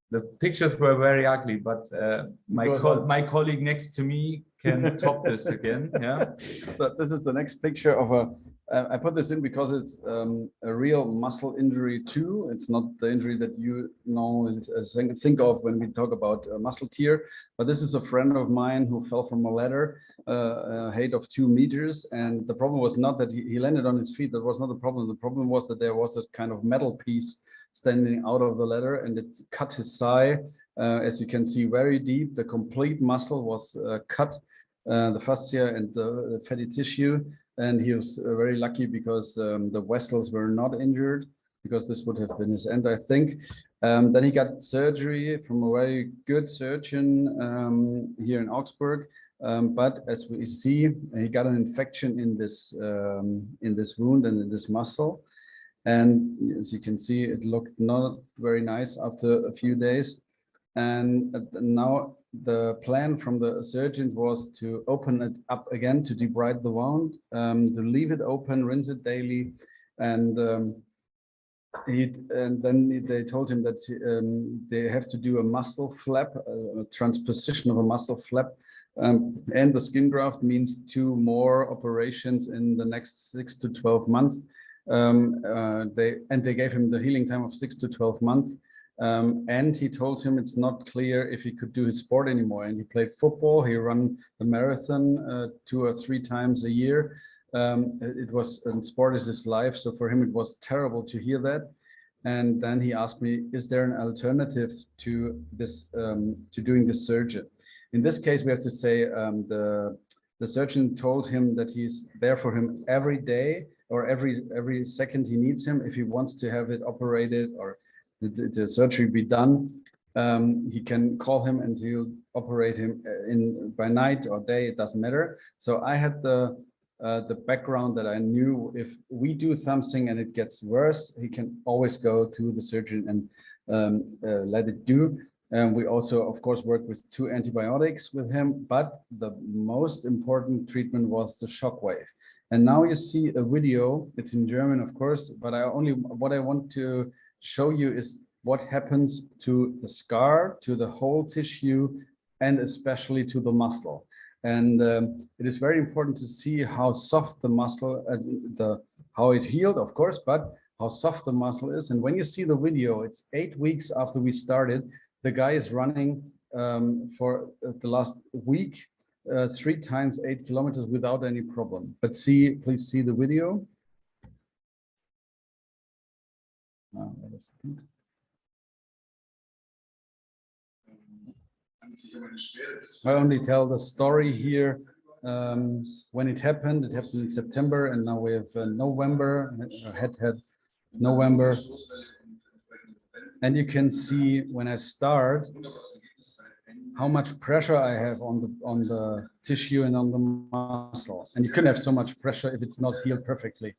the pictures were very ugly, but my colleague next to me can top this again. Yeah. So this is the next picture of a. I put this in because it's a real muscle injury too. It's not the injury that you know think of when we talk about muscle tear. But this is a friend of mine who fell from a ladder, a height of 2 meters, and the problem was not that he landed on his feet. That was not the problem. The problem was that there was a kind of metal piece standing out of the ladder, and it cut his thigh. As you can see, very deep. The complete muscle was cut, the fascia and the fatty tissue. And he was very lucky because the vessels were not injured, because this would have been his end, I think. Then he got surgery from a very good surgeon here in Augsburg. But as we see, he got an infection in this wound and in this muscle. And as you can see, it looked not very nice after a few days. And now the plan from the surgeon was to open it up again, to debride the wound, to leave it open, rinse it daily. And then they told him that they have to do a muscle flap, a transposition of a muscle flap. And the skin graft means 2 more operations in the next 6 to 12 months. They gave him the healing time of 6 to 12 months. And he told him it's not clear if he could do his sport anymore. And he played football. He ran the marathon 2 or 3 times a year. It was, and sport is his life. So for him, it was terrible to hear that. And then he asked me, is there an alternative to this, to doing this surgery? In this case, we have to say the surgeon told him that he's there for him every day, or every second he needs him. If he wants to have it operated or the surgery be done, he can call him and he'll operate him by night or day, it doesn't matter. So I had the background that I knew if we do something and it gets worse, he can always go to the surgeon and let it do. And we also, of course, work with 2 antibiotics with him, but the most important treatment was the shockwave. And now you see a video, it's in German, of course, but what I want to show you is what happens to the scar, to the whole tissue, and especially to the muscle. And it is very important to see how soft the muscle, how it healed, of course, but how soft the muscle is. And when you see the video, it's 8 weeks after we started. The guy is running for the last week 3 times 8 kilometers without any problem. But see, please see the video. Wait a second. I only tell the story here. When it happened in September, and now we have November, had November. And you can see when I start how much pressure I have on the tissue and on the muscle. And you couldn't have so much pressure if it's not healed perfectly.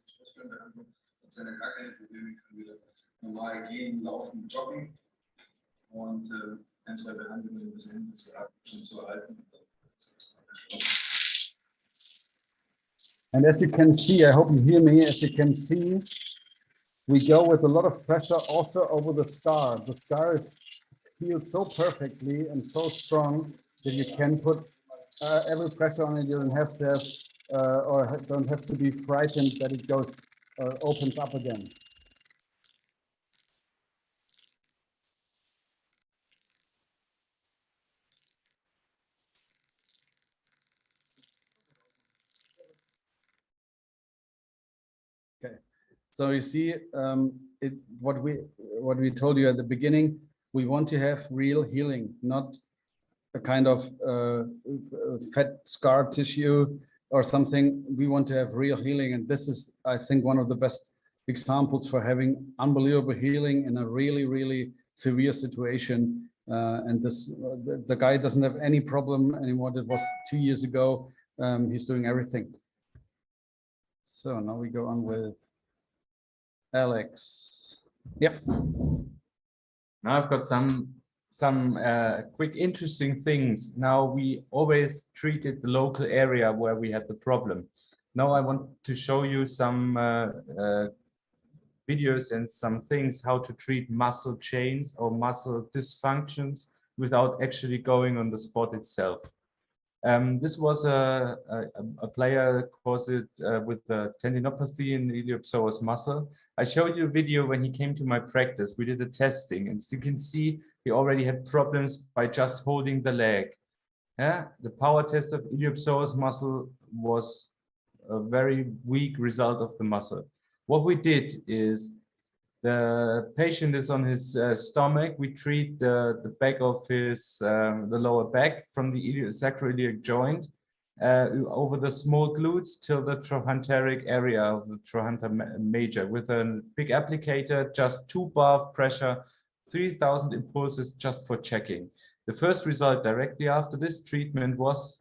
And as you can see, I hope you hear me, as you can see, we go with a lot of pressure also over the scar. The scar is healed so perfectly and so strong that you can put every pressure on it. You don't have to have, don't have to be frightened that it goes, opens up again. Okay, so you see, what we told you at the beginning, we want to have real healing, not a kind of fat scar tissue or something. We want to have real healing, and this is, I think, one of the best examples for having unbelievable healing in a really, really severe situation. And this, the guy doesn't have any problem anymore. That was 2 years ago. He's doing everything. So now we go on with Alex. Yep. Now I've got some quick interesting things. Now we always treated the local area where we had the problem. Now I want to show you some videos and some things how to treat muscle chains or muscle dysfunctions without actually going on the spot itself. This was a player caused it with the tendinopathy in the iliopsoas muscle. I showed you a video when he came to my practice. We did a testing, and as you can see, he already had problems by just holding the leg. Yeah, the power test of iliopsoas muscle was a very weak result of the muscle. What we did is, the patient is on his stomach. We treat the back of his the lower back from the sacroiliac joint over the small glutes till the trochanteric area of the trochanter major with a big applicator, just 2 bar of pressure, 3,000 impulses just for checking. The first result directly after this treatment was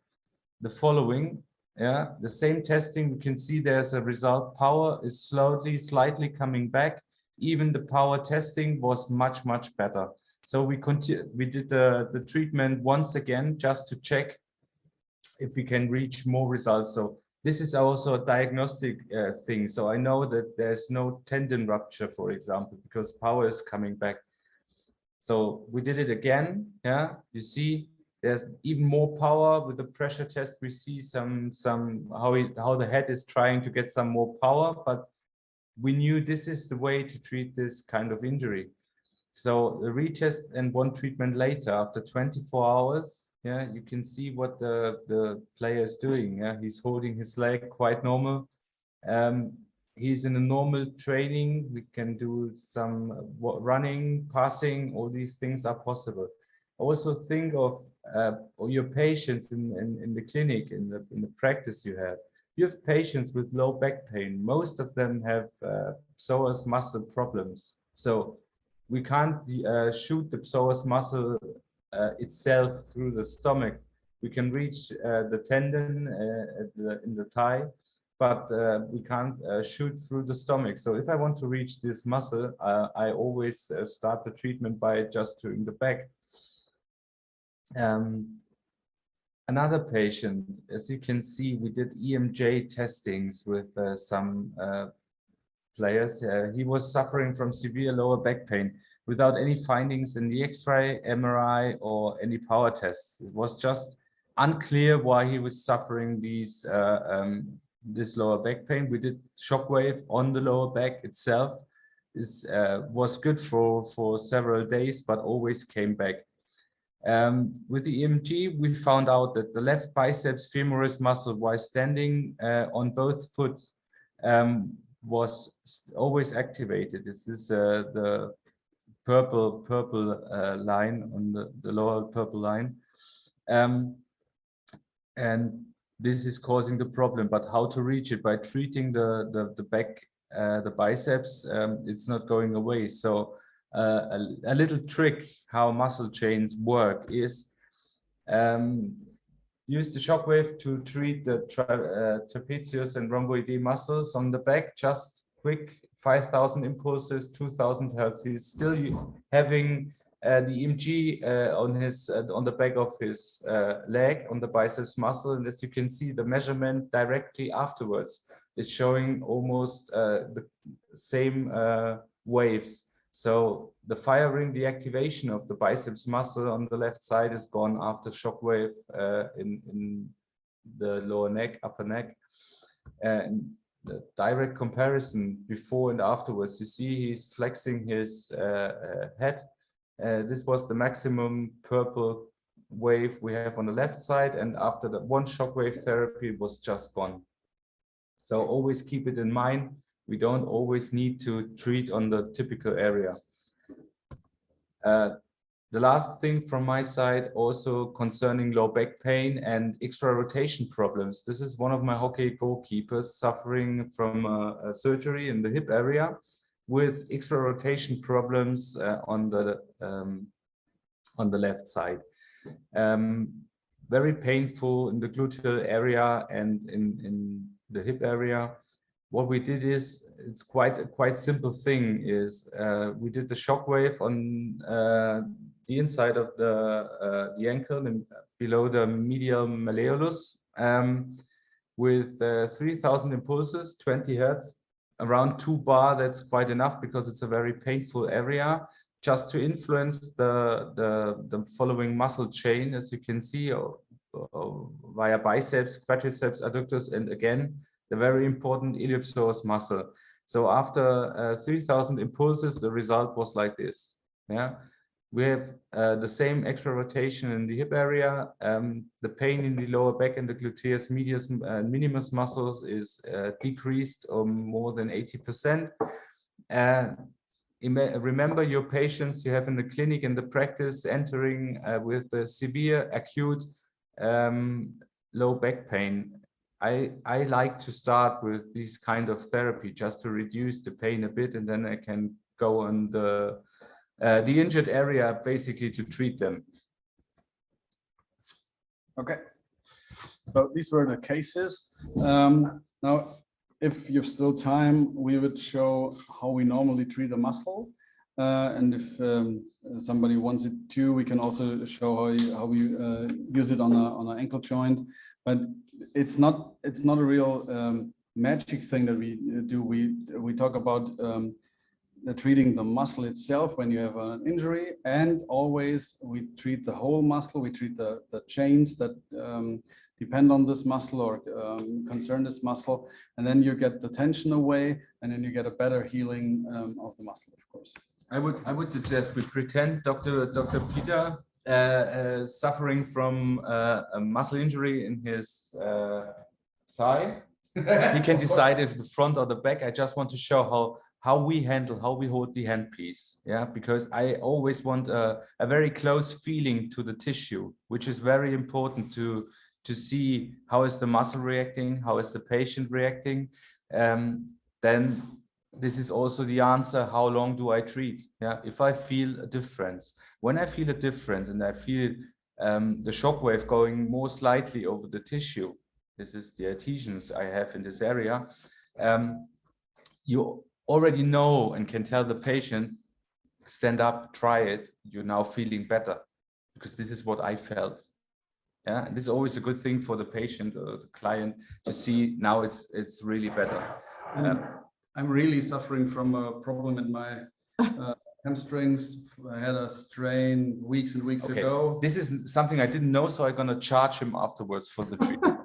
the following. Yeah, the same testing, we can see there's a result. Power is slowly, slightly coming back. Even the power testing was much, much better. So we did the treatment once again, just to check if we can reach more results. So this is also a diagnostic thing. So I know that there's no tendon rupture, for example, because power is coming back. So we did it again. Yeah, you see, there's even more power with the pressure test. We see how the head is trying to get some more power, but we knew this is the way to treat this kind of injury. So the retest and 1 treatment later, after 24 hours, yeah, you can see what the player is doing. Yeah, he's holding his leg quite normal. He's in a normal training. We can do some running, passing. All these things are possible. Also think of your patients in the clinic, in the practice you have. You have patients with low back pain. Most of them have psoas muscle problems. So we can't shoot the psoas muscle itself through the stomach. We can reach the tendon in the thigh, but we can't shoot through the stomach. So if I want to reach this muscle, I always start the treatment by just doing the back. Another patient, as you can see, we did EMJ testings with some players. He was suffering from severe lower back pain without any findings in the X-ray, MRI, or any power tests. It was just unclear why he was suffering this lower back pain. We did shockwave on the lower back itself. This was good for several days, but always came back. With the EMG, we found out that the left biceps femoris muscle while standing on both foot was always activated. This is the purple line on the lower purple line. And this is causing the problem, but how to reach it? By treating the back, the biceps, it's not going away. So a little trick how muscle chains work is use the shockwave to treat the trapezius and rhomboid muscles on the back, just quick 5,000 impulses, 2,000 hertz. He's still having the EMG on the back of his leg, on the biceps muscle, and as you can see, the measurement directly afterwards is showing almost the same waves. So the firing, the activation of the biceps muscle on the left side is gone after shockwave in the lower neck, upper neck. And the direct comparison before and afterwards, you see he's flexing his head. This was the maximum purple wave we have on the left side, and after the one shockwave therapy, it was just gone. So always keep it in mind. We don't always need to treat on the typical area. The last thing from my side, also concerning low back pain and extra rotation problems. This is one of my hockey goalkeepers suffering from a surgery in the hip area with extra rotation problems on the left side. Very painful in the gluteal area and in the hip area. What we did is, it's quite a simple thing, is we did the shockwave on the inside of the ankle and below the medial malleolus with 3,000 impulses, 20 hertz, around 2 bar. That's quite enough because it's a very painful area, just to influence the following muscle chain, as you can see, via biceps, quadriceps, adductors, and again, the very important iliopsoas muscle. So after 3,000 impulses, the result was like this. Yeah, we have the same extra rotation in the hip area. The pain in the lower back and the gluteus medius minimus muscles is decreased more than 80%. Remember your patients you have in the clinic and the practice entering with the severe acute low back pain. I like to start with this kind of therapy just to reduce the pain a bit, and then I can go on the injured area basically to treat them. Okay, so these were the cases. Now, if you've still time, we would show how we normally treat a muscle. And if somebody wants it too, we can also show how we use it on an ankle joint. But it's not a real magic thing that we do. We talk about treating the muscle itself when you have an injury, and always we treat the whole muscle. We treat the chains that depend on this muscle or concern this muscle, and then you get the tension away, and then you get a better healing of the muscle, of course. I would suggest we pretend Dr. Peter suffering from a muscle injury in his thigh. He can decide if the front or the back. I just want to show how we hold the handpiece. Yeah, because I always want a very close feeling to the tissue, which is very important to see how is the muscle reacting, how is the patient reacting. Then this is also the answer, how long do I treat? Yeah, if I feel a difference, when I feel a difference and I feel the shockwave going more slightly over the tissue, this is the adhesions I have in this area, you already know and can tell the patient, stand up, try it, you're now feeling better, because this is what I felt. Yeah, and this is always a good thing for the patient or the client to see now it's really better. I'm really suffering from a problem in my hamstrings. I had a strain weeks and weeks ago. This is something I didn't know, so I'm gonna charge him afterwards for the treatment.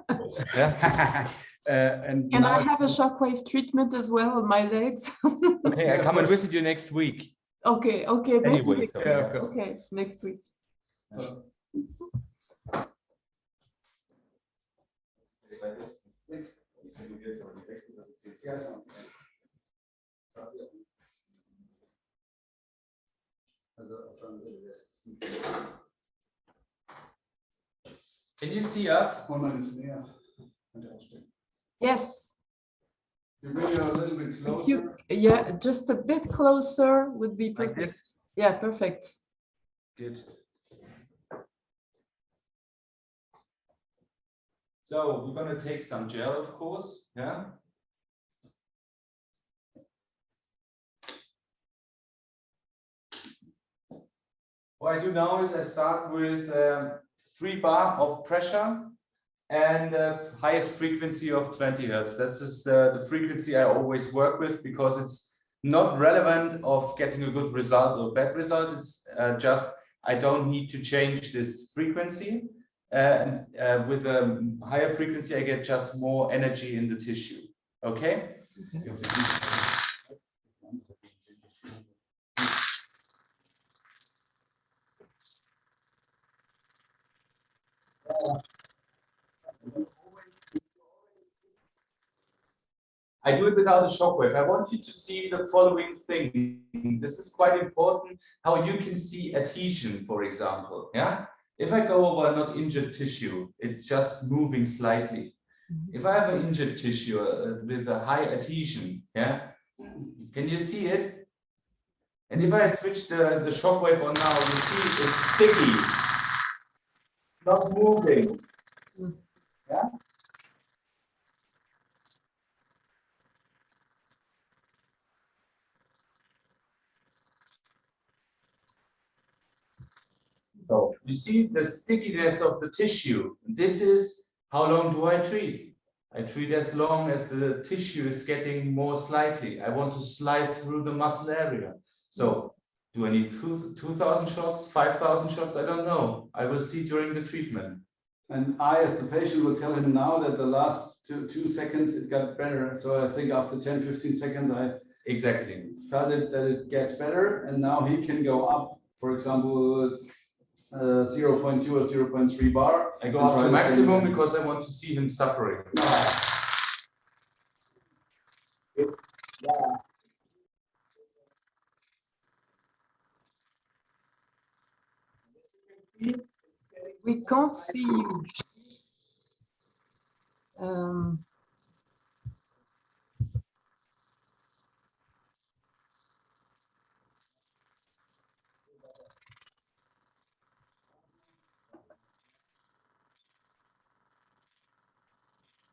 Yeah. And can I have a shockwave treatment as well on my legs? Okay, I come and visit you next week. Okay, Anyway, next week. Next week. Can you see us? Yes. You bring it a little bit If closer. you, yeah, just a bit closer would be Like perfect. this? Yeah, perfect. Good. So we're going to take some gel, of course. Yeah. What I do now is I start with 3 bar of pressure and highest frequency of 20 Hertz. That's just the frequency I always work with, because it's not relevant of getting a good result or bad result. It's just I don't need to change this frequency. And with a higher frequency, I get just more energy in the tissue. Okay? I do it without a shockwave. I want you to see the following thing. This is quite important, how you can see adhesion, for example. Yeah. If I go over not injured tissue, it's just moving slightly. If I have an injured tissue with a high adhesion, yeah, can you see it? And if I switch the shockwave on now, you see it's sticky, not moving. Yeah. So you see the stickiness of the tissue. This is how long do I treat? I treat as long as the tissue is getting more slightly. I want to slide through the muscle area. So do I need 2,000 shots, 5,000 shots? I don't know. I will see during the treatment. And I, as the patient, will tell him now that the last 2 seconds it got better. So I think after 10, 15 seconds, I exactly felt it that it gets better. And now he can go up, for example, 0.2 or 0.3 bar. I go up to maximum because I want to see him suffering. We can't see you.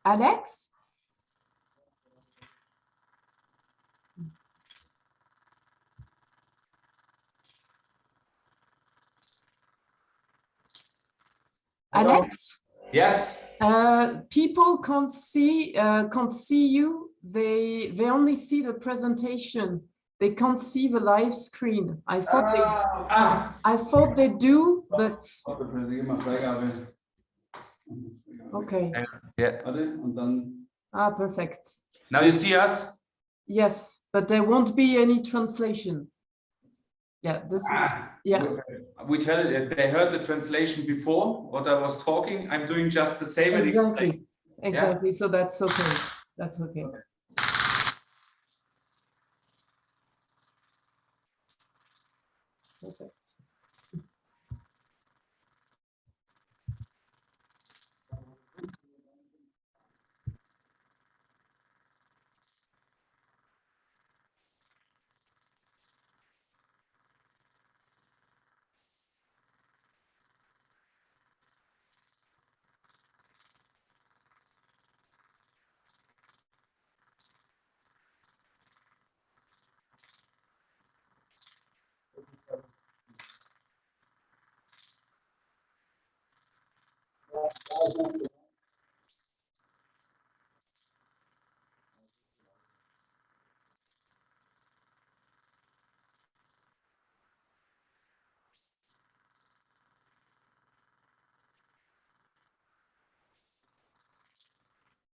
Alex? Alex? Yes. People can't see you. They only see the presentation. They can't see the live screen. I thought they do, but okay. Yeah. Perfect. Now you see us? Yes, but there won't be any translation. Yeah, this is, yeah. We tell it, they heard the translation before what I was talking. I'm doing just the same. Exactly. Exactly. Yeah? So that's okay. That's okay. Perfect.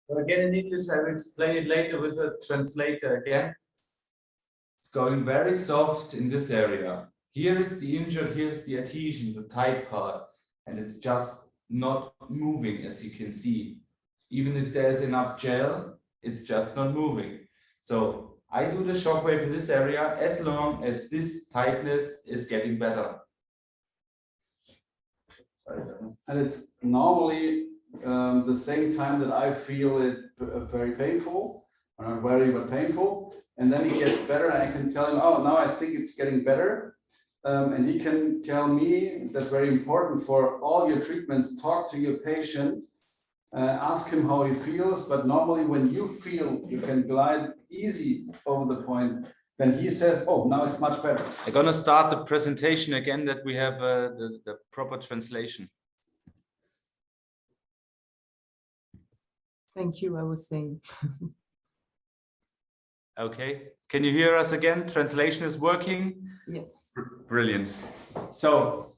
So again in English, I will explain it later with a translator again. It's going very soft in this area. Here is the injured, here's the adhesion, the tight part, and it's just not moving, as you can see. Even if there's enough gel, it's just not moving. So I do the shockwave in this area as long as this tightness is getting better. And it's normally the same time that I feel it very painful, or not very, but painful. And then he gets better, and I can tell him, oh, now I think it's getting better. And he can tell me, that's very important for all your treatments, talk to your patient, ask him how he feels. But normally when you feel you can glide easy over the point, then he says, oh, now it's much better. I'm gonna start the presentation again, that we have the proper translation. Thank you, I was saying. Okay, can you hear us again? Translation is working? Yes. Brilliant. So,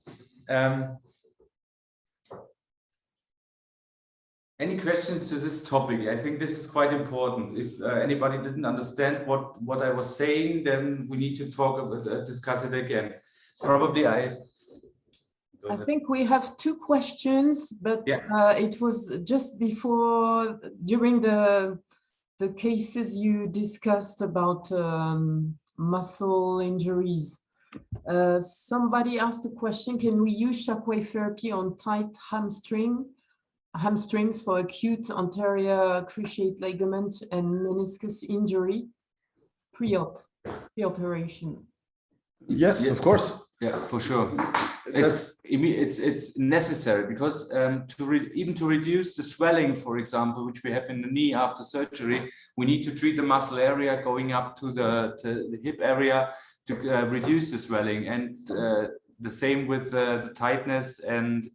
any questions to this topic? I think this is quite important. If anybody didn't understand what I was saying, then we need to talk about, discuss it again. Probably I think we have two questions, but yeah. it was just before, during the cases you discussed about muscle injuries. Somebody asked a question, can we use shockwave therapy on tight hamstrings for acute anterior cruciate ligament and meniscus injury pre-operation? Yes, of course. Yeah, for sure. It's necessary, because even to reduce the swelling, for example, which we have in the knee after surgery, we need to treat the muscle area going up to the hip area to reduce the swelling, and the same with the tightness and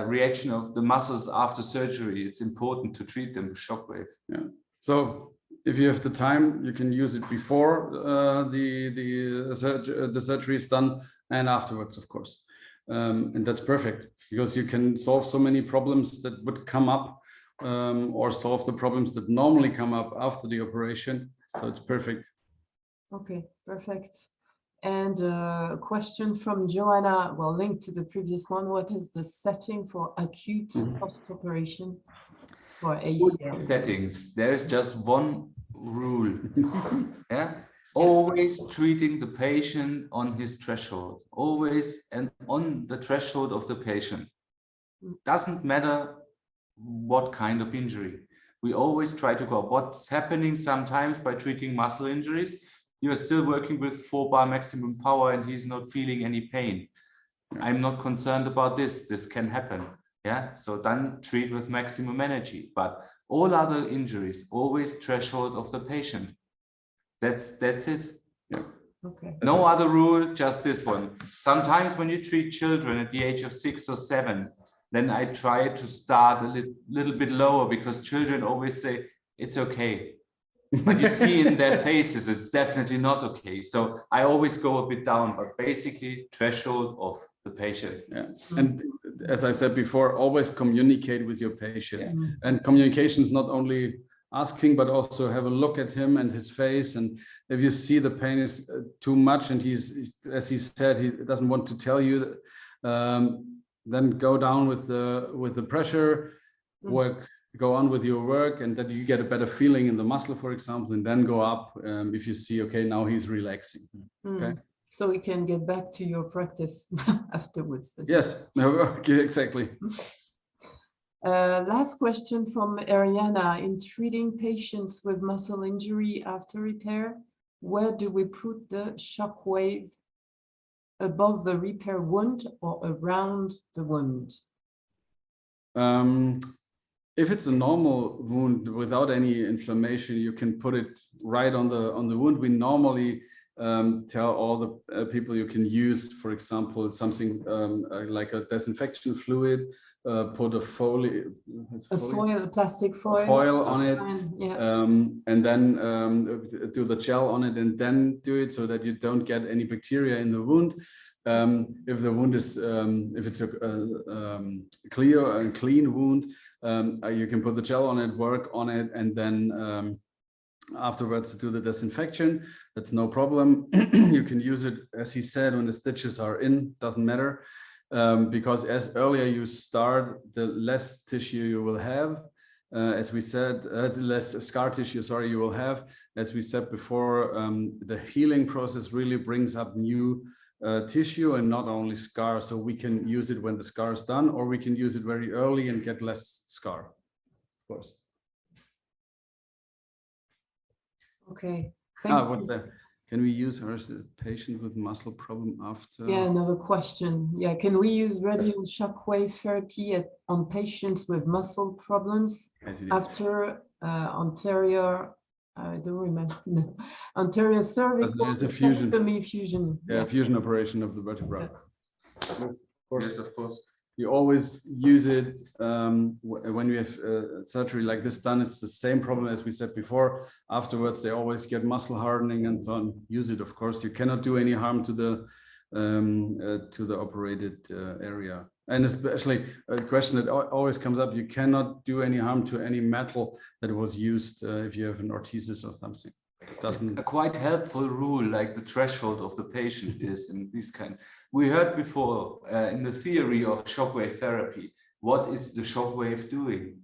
reaction of the muscles after surgery. It's important to treat them with shockwave. Yeah. So if you have the time, you can use it before the surgery is done, and afterwards, of course. And that's perfect, because you can solve so many problems that would come up, or solve the problems that normally come up after the operation. So it's perfect. Okay, perfect. And a question from Joanna, well, linked to the previous one. What is the setting for acute post-operation for ACL? Settings. There is just one rule. Yeah. Always treating the patient on his threshold, always and on the threshold of the patient. Doesn't matter what kind of injury. We always try to go. What's happening sometimes by treating muscle injuries, you're still working with 4-bar maximum power and he's not feeling any pain. I'm not concerned about this. This can happen. Yeah. So then treat with maximum energy. But all other injuries, always threshold of the patient. That's it. Yeah. Okay. No other rule, just this one. Sometimes when you treat children at the age of 6 or 7, then I try to start a little bit lower, because children always say it's okay. But you see in their faces, it's definitely not okay. So I always go a bit down, but basically threshold of the patient. Yeah. And as I said before, always communicate with your patient. Yeah. And communication is not only asking, but also have a look at him and his face. And if you see the pain is too much, and he's, as he said, he doesn't want to tell you, then go down with the pressure, go on with your work, and that you get a better feeling in the muscle, for example, and then go up if you see, okay, now he's relaxing. Okay. So we can get back to your practice afterwards. Yes, okay, exactly. Last question from Ariana. In treating patients with muscle injury after repair, where do we put the shock wave? Above the repair wound or around the wound? If it's a normal wound without any inflammation, you can put it right on the wound. We normally tell all the people you can use, for example, something like a disinfection fluid. Put a plastic foil on it, yeah. And then do the gel on it, and then do it so that you don't get any bacteria in the wound. If the wound is, if it's a clear and clean wound, you can put the gel on it, work on it, and then afterwards do the disinfection. That's no problem. You can use it, as he said, when the stitches are in, doesn't matter. Because as earlier you start, the less tissue you will have. As we said, less scar tissue, sorry, you will have. As we said before, the healing process really brings up new tissue and not only scar. So we can use it when the scar is done, or we can use it very early and get less scar, of course. Okay, thank you. What's that? Can we use a patient with muscle problem after? Yeah, another question. Yeah, can we use radial shockwave therapy on patients with muscle problems after anterior? I don't remember. No. Anterior cervical fusion. Yeah, fusion operation of the vertebra. Yeah. Yes, of course. You always use it when you have surgery like this done. It's the same problem as we said before. Afterwards, they always get muscle hardening and so on. Use it, of course. You cannot do any harm to the operated area. And especially a question that always comes up: you cannot do any harm to any metal that was used if you have an orthesis or something. It doesn't. A quite helpful rule, like the threshold of the patient is in this kind. We heard before in the theory of shockwave therapy, what is the shockwave doing?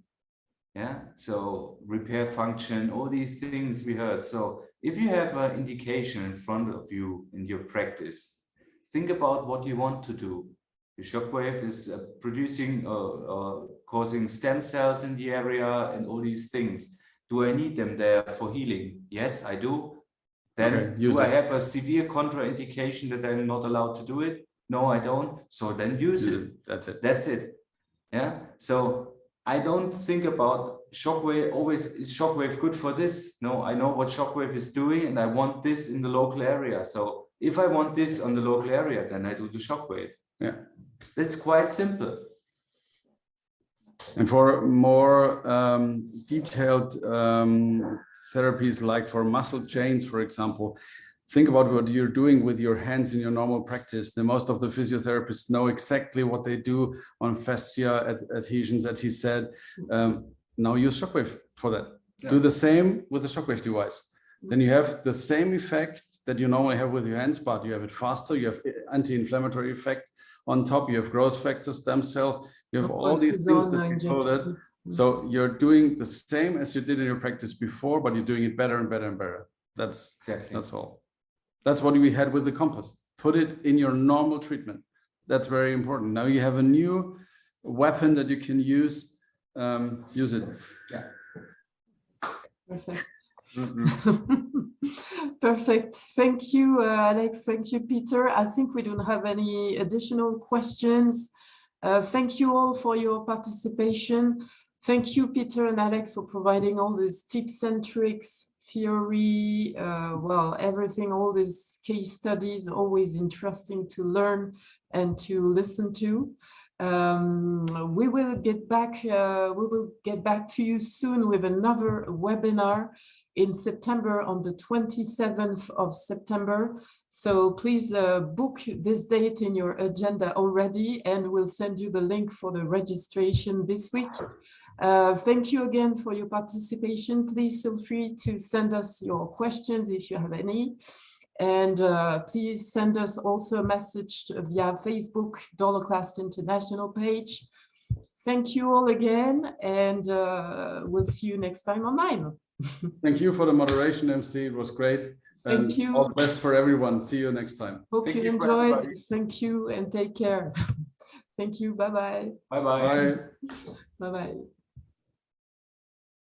Yeah, so repair function, all these things we heard. So if you have an indication in front of you in your practice, think about what you want to do. The shockwave is producing or causing stem cells in the area and all these things. Do I need them there for healing? Yes, I do. Then do I have a severe contraindication that I'm not allowed to do it? No, I don't. So then use it. That's it. That's it. Yeah. So I don't think about shockwave always, is shockwave good for this? No, I know what shockwave is doing and I want this in the local area. So if I want this on the local area, then I do the shockwave. Yeah. That's quite simple. And for more detailed therapies, like for muscle chains, for example, think about what you're doing with your hands in your normal practice. Most of the physiotherapists know exactly what they do on fascia adhesions, as he said. Now use shockwave for that. Yeah. Do the same with the shockwave device. Then you have the same effect that you normally have with your hands, but you have it faster. You have anti-inflammatory effect on top. You have growth factor, stem cells. You have all these things that included. So you're doing the same as you did in your practice before, but you're doing it better and better and better. That's exactly. That's all. That's what we had with the compost. Put it in your normal treatment. That's very important. Now you have a new weapon that you can use. Use it. Yeah. Perfect. Perfect. Thank you, Alex. Thank you, Peter. I think we don't have any additional questions. Thank you all for your participation. Thank you, Peter and Alex, for providing all these tips and tricks, theory, well, everything, all these case studies, always interesting to learn and to listen to. We will get back to you soon with another webinar in September, on the 27th of September. So please book this date in your agenda already, and we'll send you the link for the registration this week. Thank you again for your participation. Please feel free to send us your questions if you have any. And please send us also a message via Facebook, Doloclast International page. Thank you all again, and we'll see you next time online. Thank you for the moderation, MC. It was great. Thank you. All the best for everyone. See you next time. Hope you enjoyed. Thank you and take care. Thank you. Bye-bye. Bye-bye. Bye. Bye-bye.